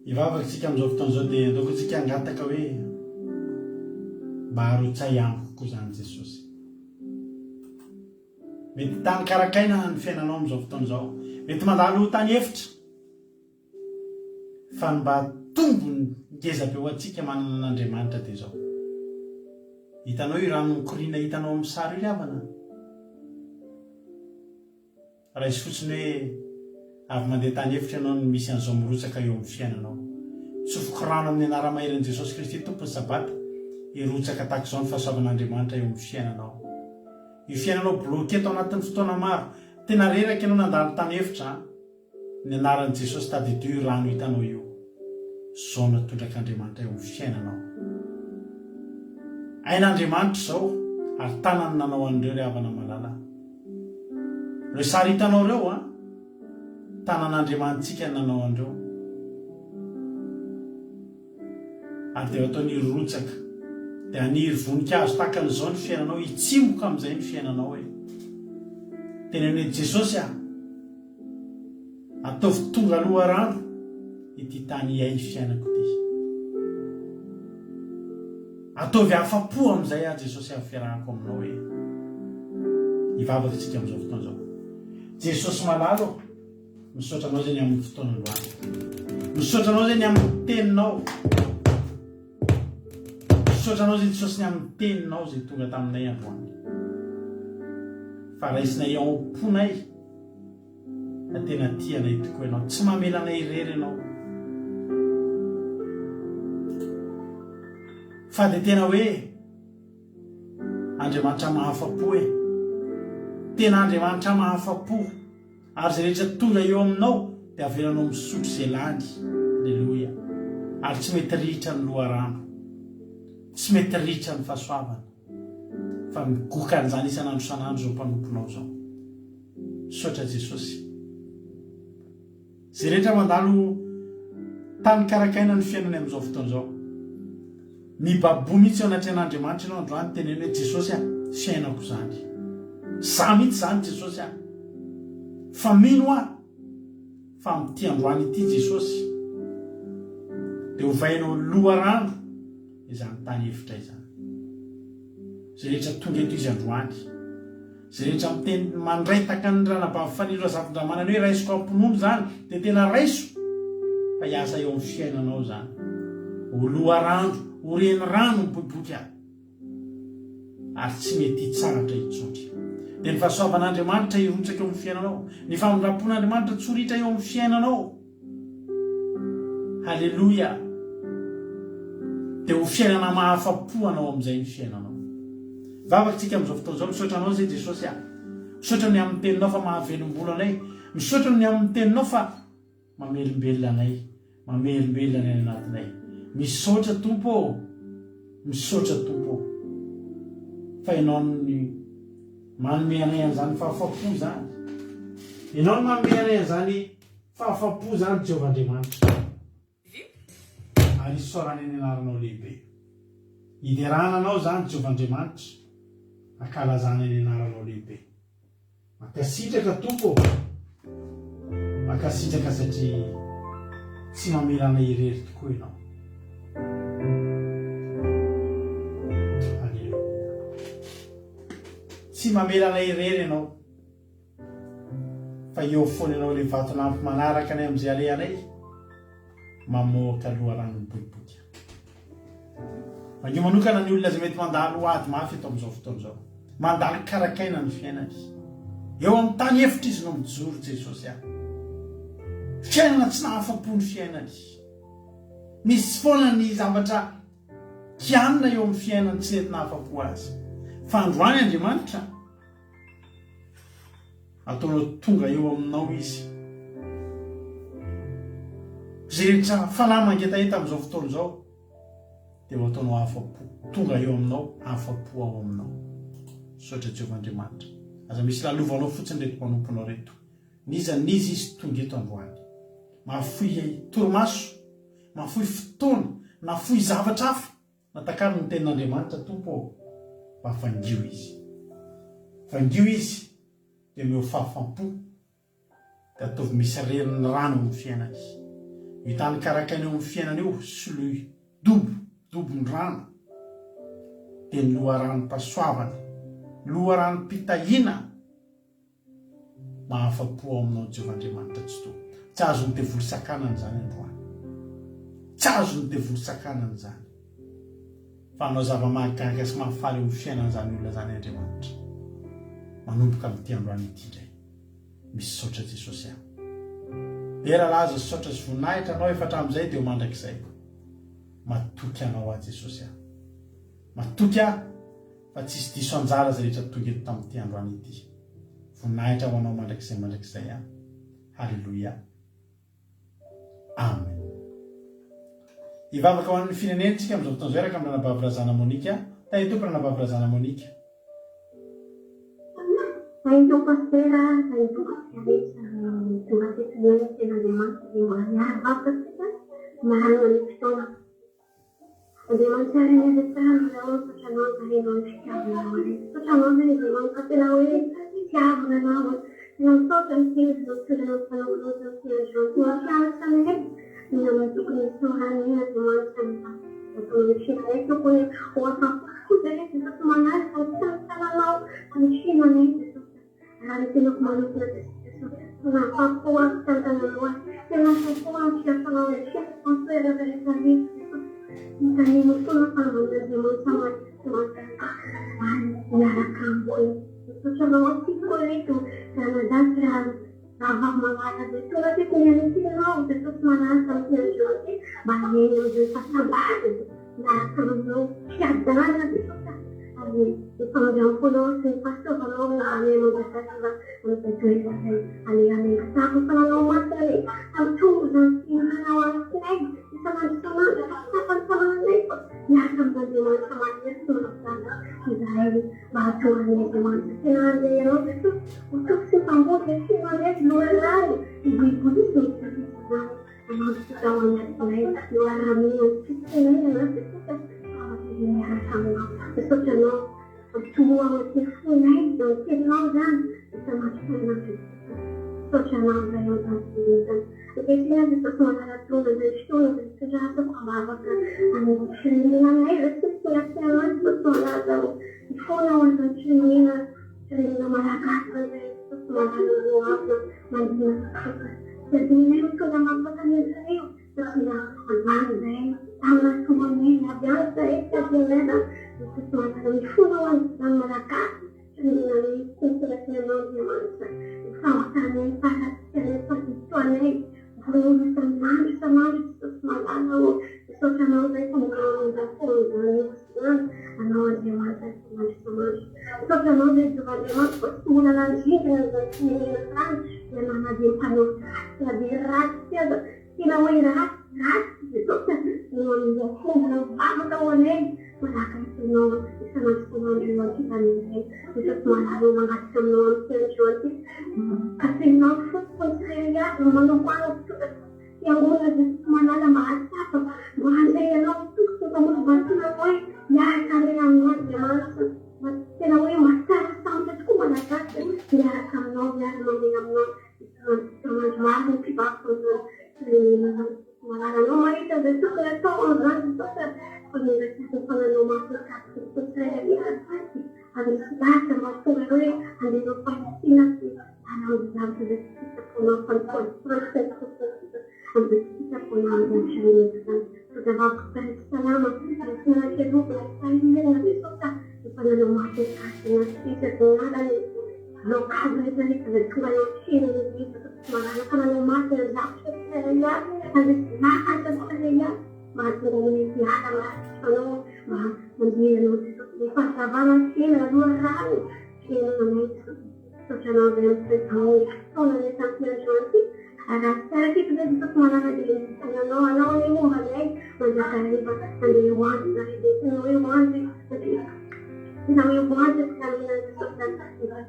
Ivavakantsika amin'izao fotoan'izao dia ataoko antsika hangataka hoe mba harotsay amiko koa zany Jesosy. Mety tany karakaina ny fiainanao amin'izao fotoan'izao. Mety mandalo tany hevitra. Fa mba tombony ngeza be ho antsika manana n'Andriamanitra dia izao. Hitanao io rano mikoriana hitanao amin'ny sary io havana. Raha izy fotsiny hoe avy mandeha tany hevitra ianao no misy an'izao mirotsaka eo amin'ny fiainanao. Tsofoka rano amin'ny anara-maheran'i Jesosy Kristy tompony sabata hirotsaka tahaka izao ny fahasoavan'Andriamanitra eo amin'ny fiainanao. Io fiainanao bloqué tao anatin'ny fotoana maro. Tena reraka ianao nandalo tany hevitra ny anaran'i Jesosy tadidio io rano hitanao io. Zao no tondrak'Andriamanitra eo amin'ny fiainanao. Ain'Andriamanitra izao ary tanany nanao an'ireo ry havana malala. Ireo sary hitanao ireo tanan'Andriamanitsika nanao an'ireo. Ary dia ataony hirotsaka. Dia haniry voninkazo tahaka an'izao ny fiainanao, hitsimboka amin'izay ny fiainanao hoe. Tenen'ny Jesosy ataovy tonga aloha rano ity tany iay fiainako ity. Ataovy afa-po amin'izay Jesosy fiarahako aminao hoe. Hivavaka tsika amin'izao fotoan'izao. Jesosy malalo, misaotra anao zany amin'ny fotoana androany. Misaotra anao zany amin'ny teninao. Misaotra anao zany Jesosy amin'ny teninao zay tonga taminay androany. Fa raisinay ao am-ponay na tena tianay tokoa ianao. Tsy mamelanay irery ianao. Fa dia tena hoe Andriamanitra mahafa-po e. Tena Andriamanitra mahafa-po. Ary izay rehetra tonga eo aminao dia avelanao misotro izay lany. Alleluia. Ary tsy mety rihitra ny loharano. Tsy mety rihitra ny fahasoavana. Fa migoka an'izany isan'andro isan'andro izao mpanomponao izao. Misaotra Jesosy. Izay rehetra mandalo tany karakaina ny fiainany amin'izao fotoan'izao. Mibaboa mihitsy ao anatrehan'Andriamanitra ianao androany teneny hoe Jesosy fiainako izany. Za mihitsy izany Jesosy fa mino fa amin'ity androany ity Jesosy dia hovainao loharano izany tany hevitra izany. Izay rehetra tonga eto izy androany. Izay rehetra miteny mandraitaka ny ranabavy faniro zavin-dramanany hoe raisiko ampinono zany dia tena raiso. Fa hiasa eo amin'ny fiainanao zany. Ho loharano, ho reny rano miboiboky ary tsy mety hitsaratra hitsotra. Dia ny fahasoavan'Andriamanitra hirotsaka eo amin'ny fiainanao. Ny famindrapon'Andriamanitra tsoritra eo amin'ny fiainanao. Halleluia. Dia ho fiainana mahafa-po anao amin'izay ny fiainanao. Vavakantsika amin'izao fotoan'izao misaotra anao zay Jesosy misaotra ny amin'ny teninao fa mahavelom-bolo anay. Misaotra ny amin'ny teninao fa mamelombelona anay. Mamelombelona anay anatinay. Misaotra Tompo. Misaotra Tompo. Fa ianao ny manome anay an'izany fahafa-po zany. Ianao ny manome anay an'izany fahafa-po zany Jehovah Andriamanitra. Ary isorany ny anaranao lehibe. Hiderananao zany Jehovah Andriamanitra. Ankalazana ny anaranao lehibe. Makasitraka Tompo. Makasitraka satria tsy mamelana irery tokoa ianao. Tsy mamelana irery ianao. Fa eo foana ianao ilay vatolampy manaraka anay amin'izay alehanay. Mamoaka loharano miboiboika. Anio manokana ny olona izay mety mandalo ady mafy eto amin'izao fotoan'izao. Mandalo karakaina ny fiainany. Eo amin'ny tany hevitra izy no mijoro Jesosy fiainana tsy nahafa-po ny fiainany. Misy foana ny zavatra kianina eo amin'ny fiainany tsy nety nahafa-po azy. Fa androany Andriamanitra ataonao tonga eo aminao izy. Izay rehetra fanahy mangetaheta amin'izao fotoan'izao dia ho ataonao afa-po. Tonga eo aminao, afa-po ao aminao. Misaotra Jehovah Andriamanitra. Aza misy lalovanao fotsiny reto mpanomponao reto. Niza izy tonga eto androany. Mahafoy torimaso, mahafoy fotoana, nahafoy zavatra hafa. Natakary ny tenin'Andriamanitra Tompo. Mba fangio izy. Fangio izy dia meo fahafam-po. dia ataovy misy reniny rano amin'ny fiaina izy. Io tany karakaina eo amin'ny fiainana io soloy dobony rano dia ny loharanom-pasoavana, loharanom-pitahiana mahafa-po aminao Jehovahandriamanitra tsy toa. Tsy azony devoly sakanana zany androany, tsy azony devoly sakanana zany. Fa anao zava-mahagaga sy mahafaly eo amin'ny fiainana zany olona zany Andriamanitra. Manomboka amin'ity androany ity indray misy saotra Jesosy aho. Dia raha laza saotra sy voninahitra anao efa hatramin'izay dia mandrakizay matoky anao a Jesosy aho. Matoky aho fa tsisy diso anjara zay rehetra tonga eto tamin'ity androany ity. Voninahitra ho anao mandrakizay aho. Halleluia. Amen. Hivavaka ho an'ny firenentsika amin'izao fotoana izao araka amin'ny ranabavy-razana Monika. Taia tompo ranabavy-razana Monika. Então, pastora, então, tonga teto ny ten'Andriamanitra dia mbola miaro vavaka mahalana ny fotoana. Andriamanitra ary ny azafrano zao satranao zahenao ny fitiavana rehetra. Satranao zany Andriamanitra tena hoe fitiavana anao. Tena misaotra ny tena zao toerana fanaovanao zao ty androany. Tena fianatra ny rehetra. Tena tokony isorany Andriamanitra ny ataonao ny fianana tokony ho afa-po rehetra sa tsy manaraka ny sananao ny fianana rehetra. Raha tena kumanukuna tunapakuwa tantanua tena kuwa kiasanao kiasanao dari tadi mtani mutuna panganda zaman sama yara kampung itu coba waktu itu karena dasar rawah mengada itu nanti punya mau terus mana sampai jadi banyak yang jadi pasang nah kalau siapa itu Ipang puno si pasto kalau nggak mau berkata untuk cerita alih-alih aku kalau materi aku nanti awal naik sama sama naik ya sama dengan sama dia sudah tidak bahasa ini dengan senada yang itu untuk si panggung si mana luar lagi ibu itu sudah kawannya naik luar kami yang ini sama sesuatu semua motivasi naik dan kenal sama sekali sesuatu yang terjadi. Biasanya sesuatu yang terjadi itu sudah terkabah kan. Sering naik setiap jalan sesuatu yang difollow dan sering melakukan sesuatu yang maju. Jadi ini sudah melakukan itu sudah agak sama semuanya biasa itu sebenarnya sesuatu yang difollow dan melakukan sering sesuatu yang dimaksud. Kawasannya pada persiapannya belum sama sesuatu sesuatu yang kemudian anak dewasa sama sesuatu yang juga dimaksud mulai dengan yang mana dia penuh lebih rahasia tidak wirat itu dengan apa kawannya melakukan semua sama dengan kita ini itu selalu mengatakan semua sesuatu kasih nafsu saya menumpang yang boleh mana ada masa bukan saya nafsu kamu bantu apa ya kalian yang tidak boleh masa sampai mana kasih ya kamu ya mengingatmu teman-teman kita malah nomor itu besok kita orang besok penelitian penelitian itu saya lihat harus bahasa waktu itu ada lupa sinasi anak dalam kita penelitian proses untuk kita penelitian sudah waktu selama kita hidup saya besok penelitian sinasi sebenarnya lokal dari kebetulan ini itu malah kalau masih saya harus makan saya masih memiliki kalau menjadi di pasar sih luar hari ini secara dengan kalau sampai nanti ada saya itu untuk malah di kalau ini mau balik menjadi dari uang dari uang namanya buat sekali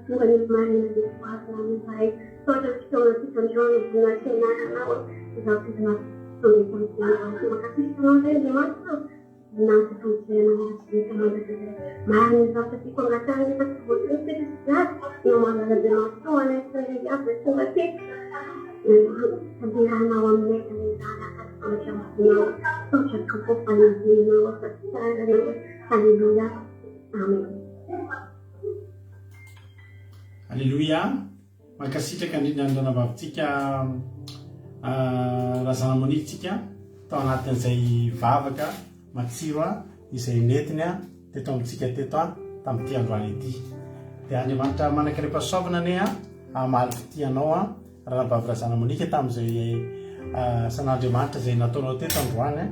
bukan kemarin di pasar baik soal kita jual bunga cina awal kita sudah terima kasih semua dari masuk nanti tuh saya nanti malam seperti kalau kita sebut itu sudah nomor ada masuk oleh saya betul betul sabihanao aminay tanizanaka fantramonao totratroko fanidinao satsarana halleluia amen. Alléluia. Mankasitraka indrindra ny ranavavitsika razana monitsika tao anatin'izay vavaka matsiro izay netiny teto amintsika teto tamin'ity androany ity. Dia Andriamanitra manakariam-pahasoavana ane amaly fitianao ranavavy razana monika tamin'izay san'Andriamanitra izay nataonao teto androany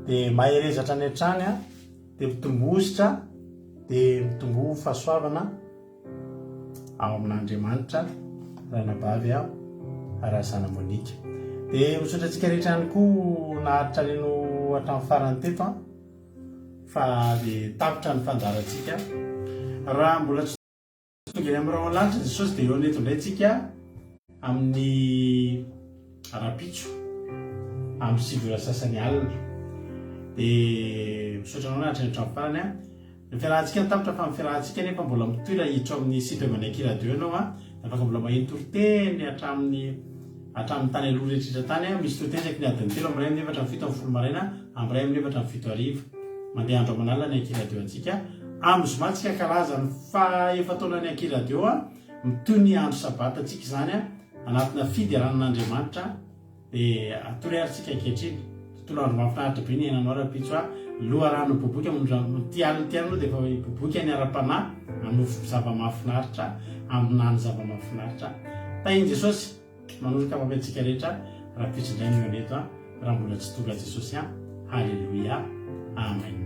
dia maherezatra any an-trany dia mitombositra dia mitombo fahasoavana ao amin'Andriamanitra ranavavy razana monika. Dia misaotra antsika rehetra ihany koa naharitra reno hatramin'ny farany teto fa dia tapitra ny fandarantsika raha mbola tsy tonga eny amin'ny rahalanitra Jesosy dia eo neto indray tsika amin'ny rapitso amin'ny 7 sasany alina. Dia misaotra anao naharitra ny hatramin'ny farany ny fiarahantsika tapitra fa amin'ny fiarahantsika nefa mbola mitoira hiditra amin'ny site Maneky radio ianao afaka mbola maheno toriteny hatramin'ny tany aloha rehetrrehetra tany misy toriteny ny adiny 3 amin'ny 7:7 maraina amin'ny 7:7 mandeha andro aman'alina ny Aky radio antsika amin'ny zomantsika karazany fa efa taona ny Aky radio mitoy ny andro sabata antsika izany anatina fideranan'Andriamanitra dia atory aritsika ankehitriny tontolo andro mahafinaritra be ny ainanao rapitso loharano boboky ty alina ty anao dia efa boboky ny ara-panahy anofi zava-mahafinaritra aminany zava-mahafinaritra tahiny Jesosy manorika mametrika rehetra rapitso indray ny eo neto raha mbola tsy tonga Jesosy halleluia amen.